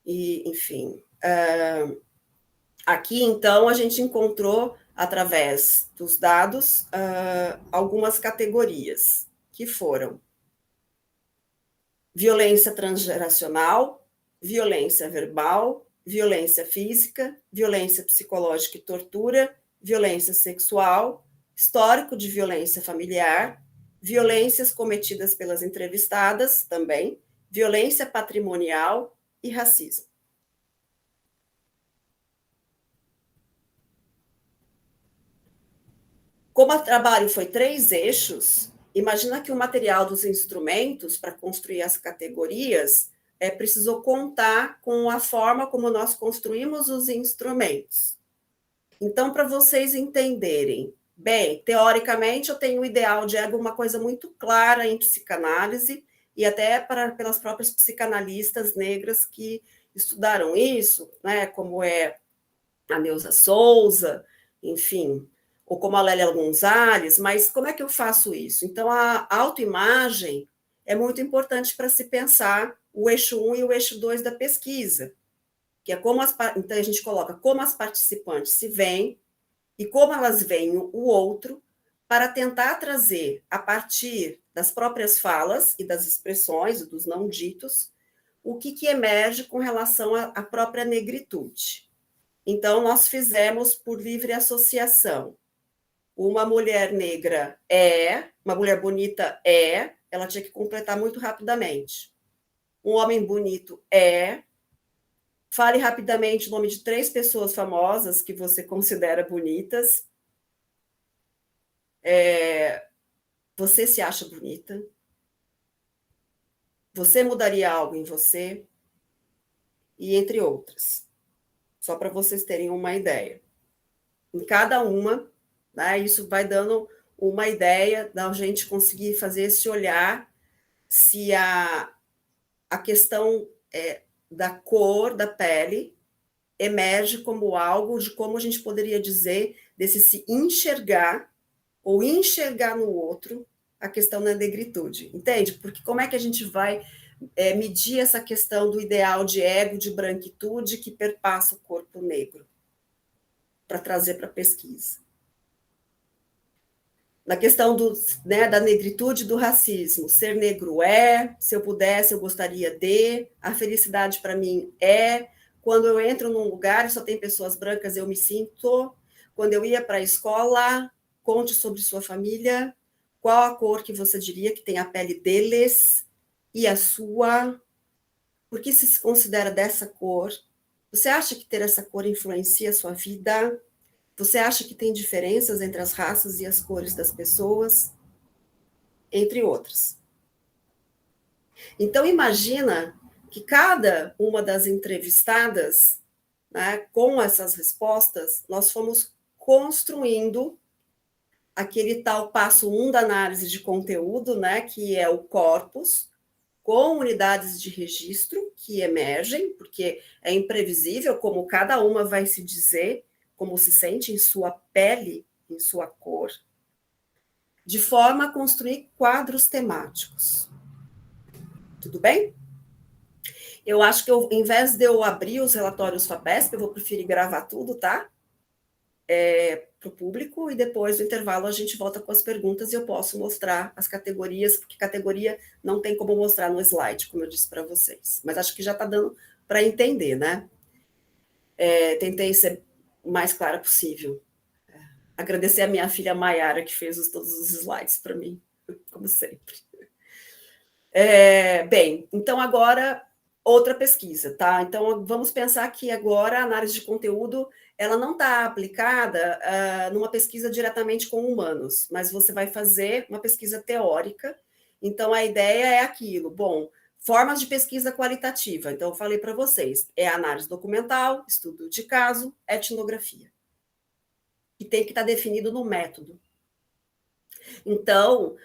E, enfim, aqui, então, a gente encontrou, através dos dados, algumas categorias, que foram violência transgeracional, violência verbal, violência física, violência psicológica e tortura, violência sexual, histórico de violência familiar, violências cometidas pelas entrevistadas também, violência patrimonial e racismo. Como o trabalho foi 3 eixos, imagina que o material dos instrumentos para construir as categorias precisou contar com a forma como nós construímos os instrumentos. Então, para vocês entenderem, bem, teoricamente eu tenho o ideal de ego, uma coisa muito clara em psicanálise, e até pelas próprias psicanalistas negras que estudaram isso, né, como é a Neuza Souza, enfim, ou como a Lélia Gonzalez, mas como é que eu faço isso? Então, a autoimagem é muito importante para se pensar o eixo 1 e o eixo 2 da pesquisa, que é como então a gente coloca como as participantes se veem e como elas veem o outro, para tentar trazer, a partir das próprias falas e das expressões, dos não ditos, o que emerge com relação à própria negritude. Então, nós fizemos por livre associação. Uma mulher negra uma mulher bonita ela tinha que completar muito rapidamente. Um homem bonito fale rapidamente o nome de 3 pessoas famosas que você considera bonitas. Você se acha bonita? Você mudaria algo em você? E entre outras. Só para vocês terem uma ideia. Em cada uma, né, isso vai dando uma ideia da gente conseguir fazer esse olhar se a questão da cor da pele emerge como algo de como a gente poderia dizer desse se enxergar ou enxergar no outro a questão da negritude, entende? Porque como é que a gente vai medir essa questão do ideal de ego, de branquitude que perpassa o corpo negro para trazer para a pesquisa? Na questão da negritude e do racismo, ser negro se eu pudesse, eu gostaria a felicidade para mim quando eu entro num lugar e só tem pessoas brancas, eu me sinto, quando eu ia para a escola, conte sobre sua família, qual a cor que você diria que tem a pele deles e a sua, por que se considera dessa cor? Você acha que ter essa cor influencia a sua vida? Você acha que tem diferenças entre as raças e as cores das pessoas? Entre outras. Então, imagina que cada uma das entrevistadas, né, com essas respostas, nós fomos construindo aquele tal passo 1 da análise de conteúdo, né, que é o corpus, com unidades de registro que emergem, porque é imprevisível como cada uma vai se dizer, como se sente em sua pele, em sua cor, de forma a construir quadros temáticos. Tudo bem? Eu acho que em vez de eu abrir os relatórios FAPESP, eu vou preferir gravar tudo, tá? Para o público, e depois do intervalo a gente volta com as perguntas e eu posso mostrar as categorias, porque categoria não tem como mostrar no slide, como eu disse para vocês. Mas acho que já está dando para entender, né? Tentei ser o mais clara possível. Agradecer a minha filha Maiara, que fez todos os slides para mim, como sempre. Bem, então agora outra pesquisa, tá? Então vamos pensar que agora a análise de conteúdo ela não está aplicada numa pesquisa diretamente com humanos, mas você vai fazer uma pesquisa teórica. Então a ideia é aquilo. Bom, formas de pesquisa qualitativa. Então eu falei para vocês, análise documental, estudo de caso, etnografia. E tem que estar definido no método. Então,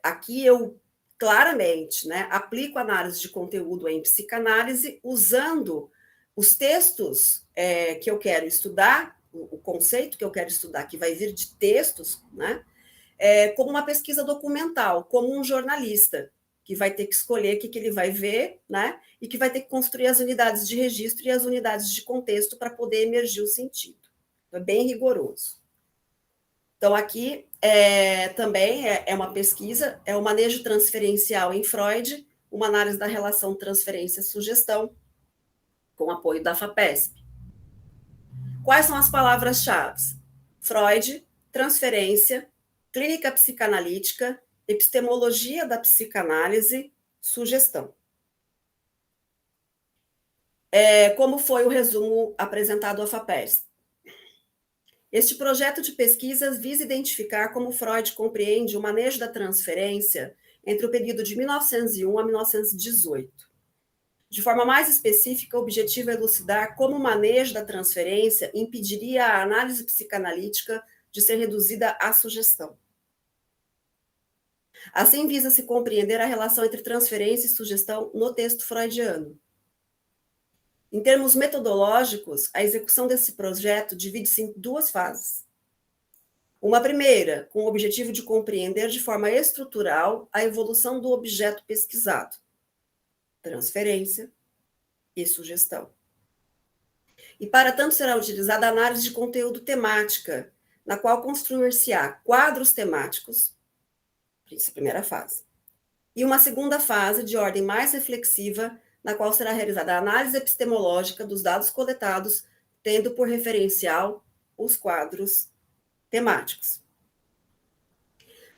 aqui eu claramente, né, aplico análise de conteúdo em psicanálise usando os textos que eu quero estudar, o conceito que eu quero estudar, que vai vir de textos, né, como uma pesquisa documental, como um jornalista, que vai ter que escolher o que ele vai ver, né, e que vai ter que construir as unidades de registro e as unidades de contexto para poder emergir o sentido. Então, é bem rigoroso. Então, aqui também é uma pesquisa, é o manejo transferencial em Freud, uma análise da relação transferência-sugestão, com apoio da FAPESP. Quais são as palavras-chave? Freud, transferência, clínica psicanalítica, epistemologia da psicanálise, sugestão. Como foi o resumo apresentado à FAPESP? Este projeto de pesquisa visa identificar como Freud compreende o manejo da transferência entre o período de 1901 a 1918. De forma mais específica, o objetivo é elucidar como o manejo da transferência impediria a análise psicanalítica de ser reduzida à sugestão. Assim, visa-se compreender a relação entre transferência e sugestão no texto freudiano. Em termos metodológicos, a execução desse projeto divide-se em duas fases. Uma primeira, com o objetivo de compreender de forma estrutural a evolução do objeto pesquisado, transferência e sugestão. E, para tanto, será utilizada a análise de conteúdo temática, na qual construir-se-á quadros temáticos, essa primeira fase, e uma segunda fase de ordem mais reflexiva, na qual será realizada a análise epistemológica dos dados coletados, tendo por referencial os quadros temáticos.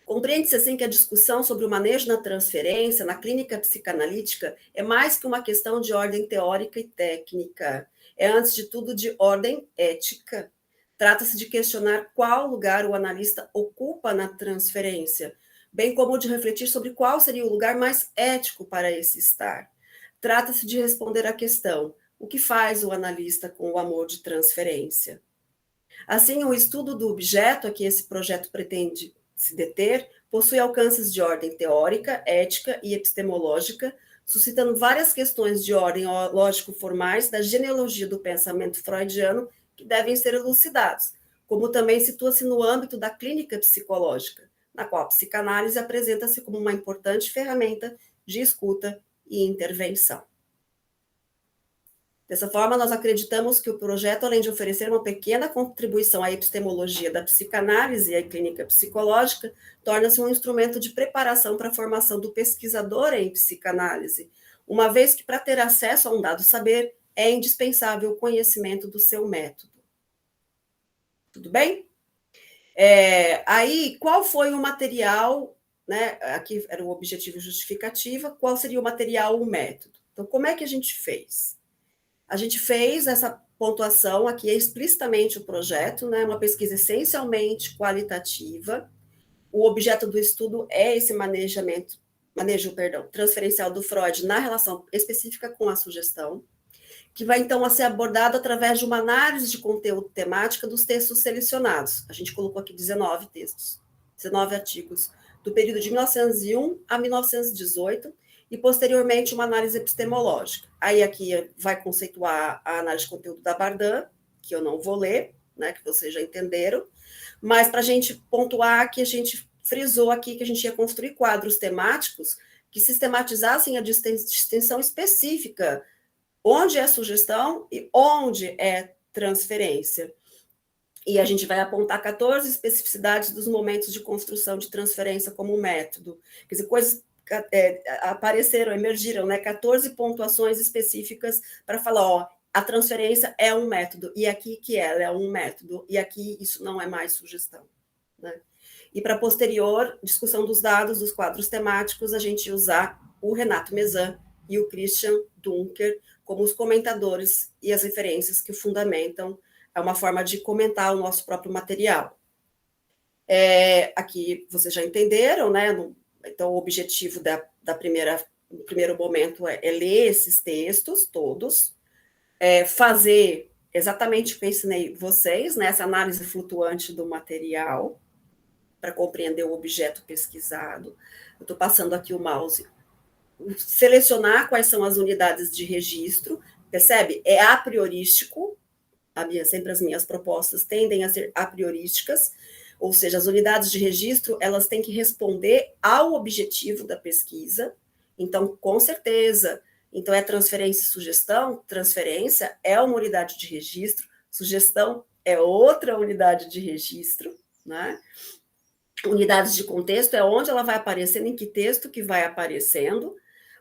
Compreende-se assim que a discussão sobre o manejo da transferência na clínica psicanalítica é mais que uma questão de ordem teórica e técnica, é antes de tudo de ordem ética. Trata-se de questionar qual lugar o analista ocupa na transferência, bem como de refletir sobre qual seria o lugar mais ético para esse estar. Trata-se de responder à questão: o que faz o analista com o amor de transferência? Assim, o estudo do objeto a que esse projeto pretende se deter possui alcances de ordem teórica, ética e epistemológica, suscitando várias questões de ordem lógico-formais da genealogia do pensamento freudiano que devem ser elucidados, como também situa-se no âmbito da clínica psicológica, na qual a psicanálise apresenta-se como uma importante ferramenta de escuta e intervenção. Dessa forma, nós acreditamos que o projeto, além de oferecer uma pequena contribuição à epistemologia da psicanálise e à clínica psicológica, torna-se um instrumento de preparação para a formação do pesquisador em psicanálise, uma vez que, para ter acesso a um dado saber, é indispensável o conhecimento do seu método. Tudo bem? Aí, qual foi o material, né? Aqui era o objetivo justificativa, qual seria o material ou o método? Então, como é que a gente fez? A gente fez essa pontuação aqui, explicitamente o projeto, né, uma pesquisa essencialmente qualitativa. O objeto do estudo é esse manejo transferencial do Freud na relação específica com a sugestão, que vai, então, a ser abordado através de uma análise de conteúdo temática dos textos selecionados. A gente colocou aqui 19 textos, 19 artigos, do período de 1901 a 1918, e, posteriormente, uma análise epistemológica. Aí, aqui, vai conceituar a análise de conteúdo da Bardin, que eu não vou ler, né, que vocês já entenderam, mas para a gente pontuar que a gente frisou aqui que a gente ia construir quadros temáticos que sistematizassem a distinção específica, onde é sugestão e onde é transferência. E a gente vai apontar 14 especificidades dos momentos de construção de transferência como método. Quer dizer, coisas apareceram, emergiram, né, 14 pontuações específicas para falar, ó, a transferência é um método, e aqui que ela é um método, e aqui isso não é mais sugestão, né? E para posterior discussão dos dados, dos quadros temáticos, a gente usar o Renato Mezan e o Christian Dunker como os comentadores e as referências que fundamentam, é uma forma de comentar o nosso próprio material. Aqui vocês já entenderam, né? Então, o objetivo no primeiro momento é ler esses textos todos, fazer exatamente o que eu ensinei vocês, né, essa análise flutuante do material, para compreender o objeto pesquisado. Eu estou passando aqui o mouse, selecionar quais são as unidades de registro, percebe? É a priorístico, sempre as minhas propostas tendem a ser a priorísticas, ou seja, as unidades de registro, elas têm que responder ao objetivo da pesquisa. Então, com certeza, então é transferência e sugestão, transferência é uma unidade de registro, sugestão é outra unidade de registro, né? Unidades de contexto é onde ela vai aparecendo, em que texto que vai aparecendo,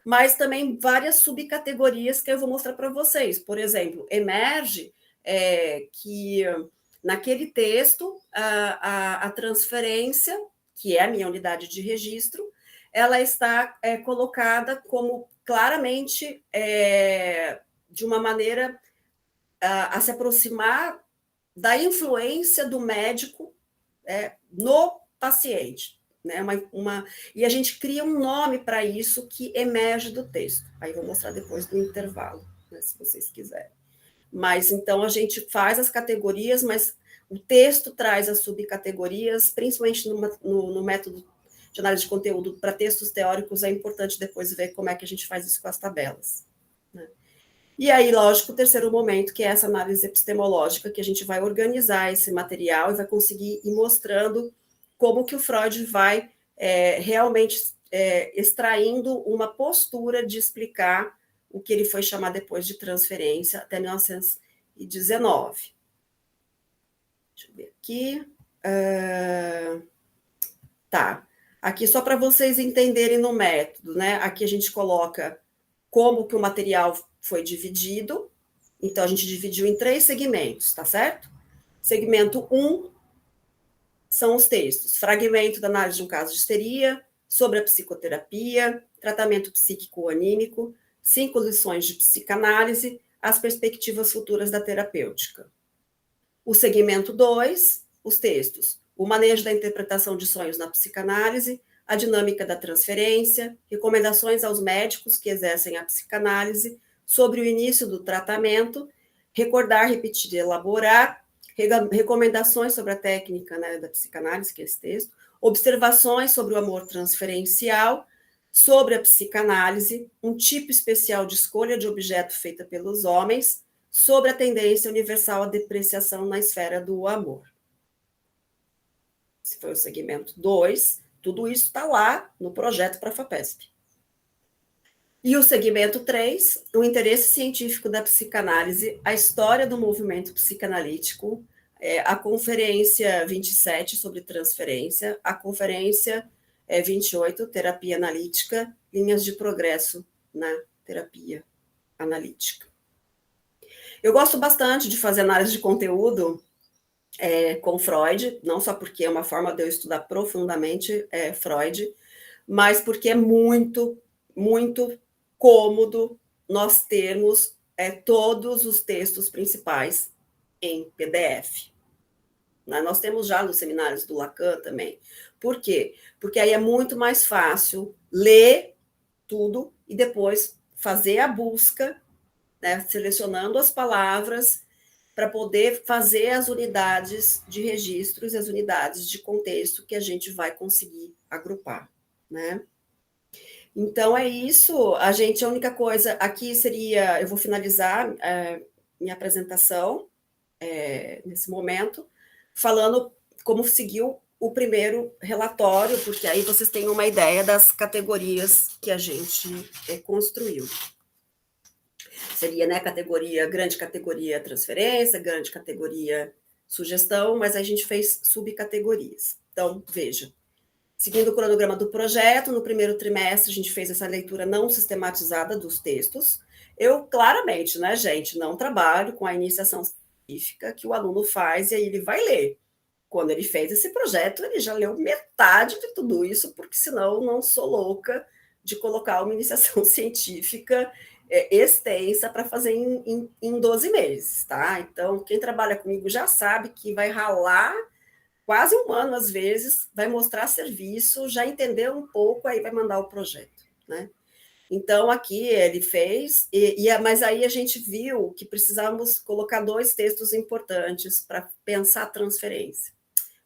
mas também várias subcategorias que eu vou mostrar para vocês. Por exemplo, emerge que naquele texto a transferência, que é a minha unidade de registro, ela está colocada como claramente de uma maneira a se aproximar da influência do médico no paciente. Né? E a gente cria um nome para isso que emerge do texto. Aí vou mostrar depois do intervalo, né, se vocês quiserem. Mas então a gente faz as categorias, mas o texto traz as subcategorias, principalmente no método de análise de conteúdo para textos teóricos, é importante depois ver como é que a gente faz isso com as tabelas. Né? E aí, lógico, o terceiro momento, que é essa análise epistemológica, que a gente vai organizar esse material e vai conseguir ir mostrando como que o Freud vai realmente extraindo uma postura de explicar o que ele foi chamar depois de transferência até 1919. Deixa eu ver aqui. Tá. Aqui só para vocês entenderem no método, né? Aqui a gente coloca como que o material foi dividido. Então, a gente dividiu em 3 segmentos, tá certo? Segmento 1 são os textos. Fragmento da análise de um caso de histeria, sobre a psicoterapia, tratamento psíquico-anímico, 5 lições de psicanálise, as perspectivas futuras da terapêutica. O segmento 2, os textos. O manejo da interpretação de sonhos na psicanálise, a dinâmica da transferência, recomendações aos médicos que exercem a psicanálise sobre o início do tratamento, recordar, repetir e elaborar, recomendações sobre a técnica, né, da psicanálise, que é esse texto, observações sobre o amor transferencial, sobre a psicanálise, um tipo especial de escolha de objeto feita pelos homens, sobre a tendência universal à depreciação na esfera do amor. Esse foi o segmento 2, tudo isso está lá no projeto para a FAPESP. E o segmento 3, o interesse científico da psicanálise, a história do movimento psicanalítico, a conferência 27 sobre transferência, a conferência 28, terapia analítica, linhas de progresso na terapia analítica. Eu gosto bastante de fazer análise de conteúdo com Freud, não só porque é uma forma de eu estudar profundamente Freud, mas porque é muito, muito cômodo nós termos todos os textos principais em PDF. Nós temos já nos seminários do Lacan também. Por quê? Porque aí é muito mais fácil ler tudo e depois fazer a busca, né, selecionando as palavras para poder fazer as unidades de registros e as unidades de contexto que a gente vai conseguir agrupar, né? Então, é isso. A única coisa aqui seria, eu vou finalizar minha apresentação nesse momento, falando como seguiu o primeiro relatório, porque aí vocês têm uma ideia das categorias que a gente construiu. Seria, né, grande categoria transferência, grande categoria sugestão, mas a gente fez subcategorias. Então, veja, seguindo o cronograma do projeto, no primeiro trimestre a gente fez essa leitura não sistematizada dos textos. Eu, claramente, né, gente, não trabalho com a iniciação científica que o aluno faz e aí ele vai ler. Quando ele fez esse projeto, ele já leu metade de tudo isso, porque senão eu não sou louca de colocar uma iniciação científica extensa para fazer em 12 meses, tá? Então, quem trabalha comigo já sabe que vai ralar quase um ano, às vezes, vai mostrar serviço, já entendeu um pouco, aí vai mandar o projeto, né? Então, aqui ele fez, mas aí a gente viu que precisávamos colocar 2 textos importantes para pensar a transferência.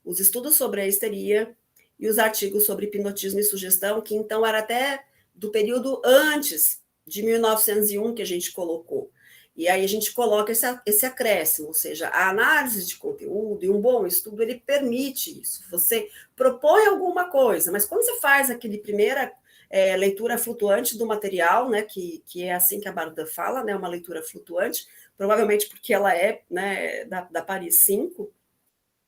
Os estudos sobre a histeria e os artigos sobre hipnotismo e sugestão, que então era até do período antes de 1901 que a gente colocou. E aí a gente coloca esse acréscimo, ou seja, a análise de conteúdo e um bom estudo, ele permite isso. Você propõe alguma coisa, mas quando você faz aquele primeira leitura flutuante do material, né, que é assim que a Barda fala, né, uma leitura flutuante, provavelmente porque ela é, né, da Paris 5,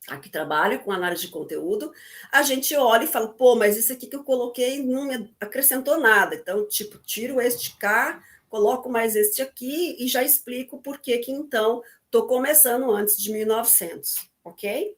a que trabalha com análise de conteúdo, a gente olha e fala, pô, mas isso aqui que eu coloquei não me acrescentou nada. Então, tipo, tiro este K, coloco mais este aqui e já explico por que então estou começando antes de 1900, ok?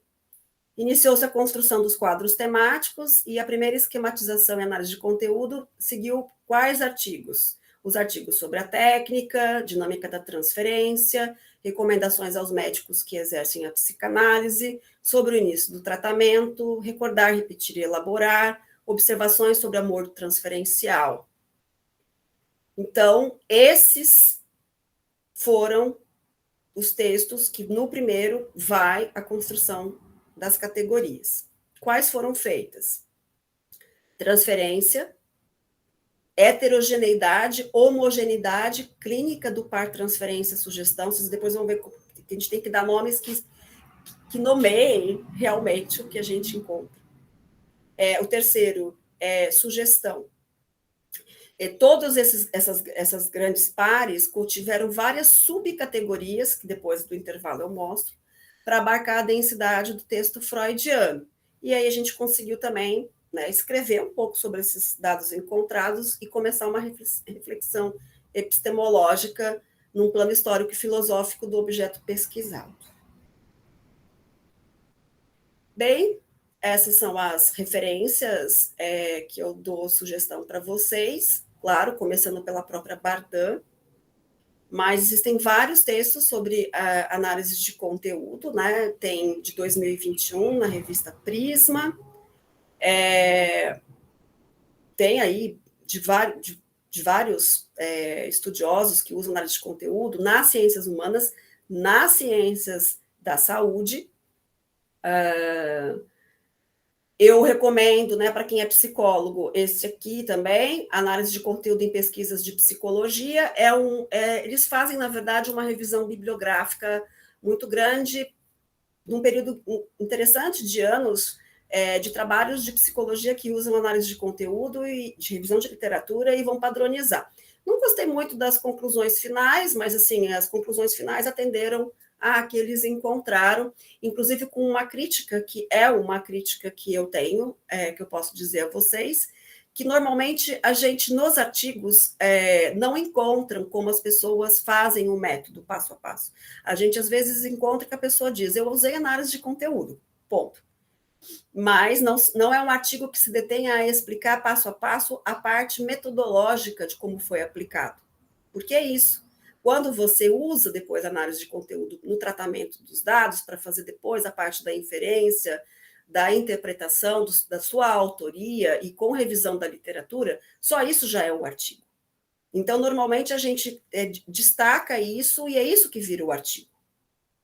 Iniciou-se a construção dos quadros temáticos e a primeira esquematização e análise de conteúdo seguiu quais artigos? Os artigos sobre a técnica, dinâmica da transferência, recomendações aos médicos que exercem a psicanálise, sobre o início do tratamento, recordar, repetir e elaborar, observações sobre amor transferencial. Então, esses foram os textos que, no primeiro, vai a construção das categorias. Quais foram feitas? Transferência, heterogeneidade, homogeneidade clínica do par transferência sugestão. Vocês depois vão ver que a gente tem que dar nomes que nomeiem realmente o que a gente encontra. O terceiro é sugestão. Todos essas grandes pares tiveram várias subcategorias, que depois do intervalo eu mostro, para abarcar a densidade do texto freudiano. E aí a gente conseguiu também, né, escrever um pouco sobre esses dados encontrados e começar uma reflexão epistemológica num plano histórico e filosófico do objeto pesquisado. Bem, essas são as referências que eu dou sugestão para vocês, claro, começando pela própria Bardin, mas existem vários textos sobre análise de conteúdo, né? Tem de 2021 na revista Prisma, tem aí de vários estudiosos que usam análise de conteúdo nas ciências humanas, nas ciências da saúde. Eu recomendo, né, para quem é psicólogo, esse aqui também, análise de conteúdo em pesquisas de psicologia. Eles fazem, na verdade, uma revisão bibliográfica muito grande, num período interessante de anos, de trabalhos de psicologia que usam análise de conteúdo e de revisão de literatura e vão padronizar. Não gostei muito das conclusões finais, mas, assim, as conclusões finais atenderam a que eles encontraram, inclusive com uma crítica, que é uma crítica que eu tenho, que eu posso dizer a vocês, que normalmente a gente, nos artigos, não encontra como as pessoas fazem o método passo a passo. A gente, às vezes, encontra que a pessoa diz, eu usei análise de conteúdo, ponto. Mas não é um artigo que se detenha a explicar passo a passo a parte metodológica de como foi aplicado. Porque é isso. Quando você usa depois a análise de conteúdo no tratamento dos dados, para fazer depois a parte da inferência, da interpretação, da sua autoria e com revisão da literatura, só isso já é um artigo. Então, normalmente, a gente destaca isso e é isso que vira o artigo.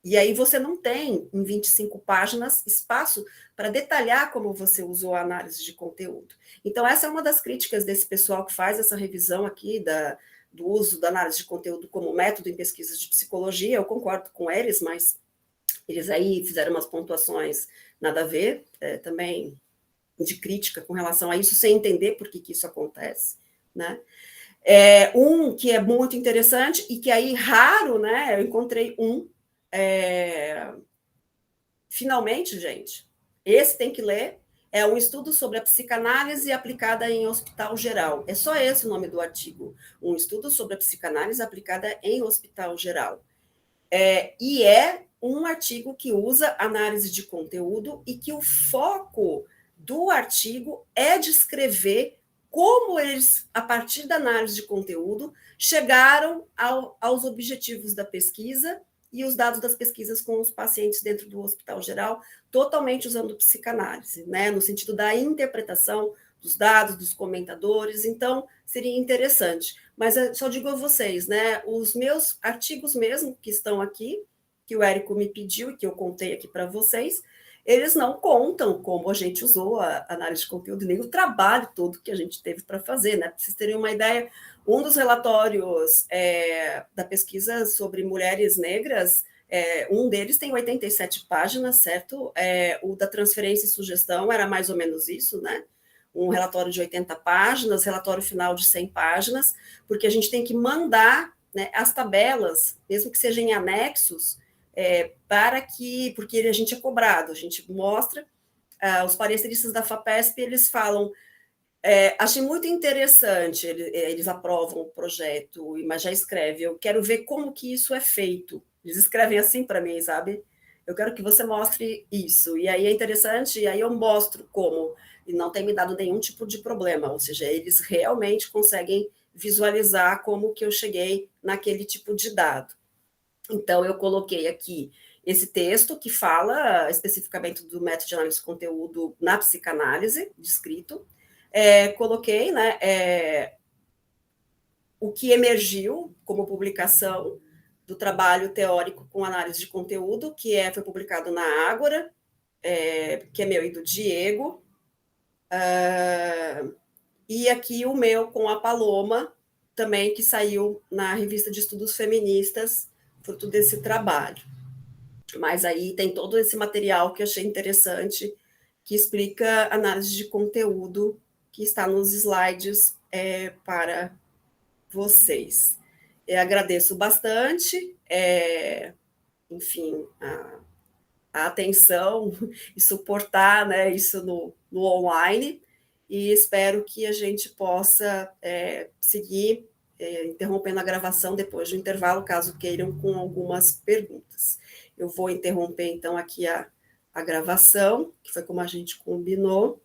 E aí você não tem, em 25 páginas, espaço para detalhar como você usou a análise de conteúdo. Então, essa é uma das críticas desse pessoal que faz essa revisão aqui do uso da análise de conteúdo como método em pesquisas de psicologia. Eu concordo com eles, mas eles aí fizeram umas pontuações nada a ver, também de crítica com relação a isso, sem entender por que isso acontece, né? Um que é muito interessante e que aí raro, né? Eu encontrei finalmente, gente, esse tem que ler, é um estudo sobre a psicanálise aplicada em hospital geral. É só esse o nome do artigo. Um estudo sobre a psicanálise aplicada em hospital geral. E é um artigo que usa análise de conteúdo e que o foco do artigo é descrever como eles, a partir da análise de conteúdo, chegaram aos objetivos da pesquisa e os dados das pesquisas com os pacientes dentro do hospital geral, totalmente usando psicanálise, né, no sentido da interpretação dos dados, dos comentadores. Então, seria interessante. Mas eu só digo a vocês, né, os meus artigos mesmo, que estão aqui, que o Érico me pediu e que eu contei aqui para vocês, eles não contam como a gente usou a análise de conteúdo, nem o trabalho todo que a gente teve para fazer, né? Para vocês terem uma ideia, um dos relatórios da pesquisa sobre mulheres negras, um deles tem 87 páginas, certo? O da transferência e sugestão era mais ou menos isso, né? Um relatório de 80 páginas, relatório final de 100 páginas, porque a gente tem que mandar, né, as tabelas, mesmo que sejam em anexos, porque a gente é cobrado, a gente mostra, os pareceristas da FAPESP, eles falam, achei muito interessante, eles aprovam o projeto, mas já escreve, eu quero ver como que isso é feito. Eles escrevem assim para mim, sabe? Eu quero que você mostre isso. E aí é interessante, e aí eu mostro como, e não tem me dado nenhum tipo de problema, ou seja, eles realmente conseguem visualizar como que eu cheguei naquele tipo de dado. Então, eu coloquei aqui esse texto que fala especificamente do método de análise de conteúdo na psicanálise, descrito. Coloquei, né, o que emergiu como publicação do trabalho teórico com análise de conteúdo, foi publicado na Ágora, que é meu e do Diego, e aqui o meu com a Paloma, também, que saiu na Revista de Estudos Feministas, fruto desse trabalho. Mas aí tem todo esse material que eu achei interessante, que explica análise de conteúdo, que está nos slides para vocês. Eu agradeço bastante, enfim, a atenção e suportar, né, isso no online, e espero que a gente possa seguir interrompendo a gravação depois do intervalo, caso queiram, com algumas perguntas. Eu vou interromper, então, aqui a gravação, que foi como a gente combinou.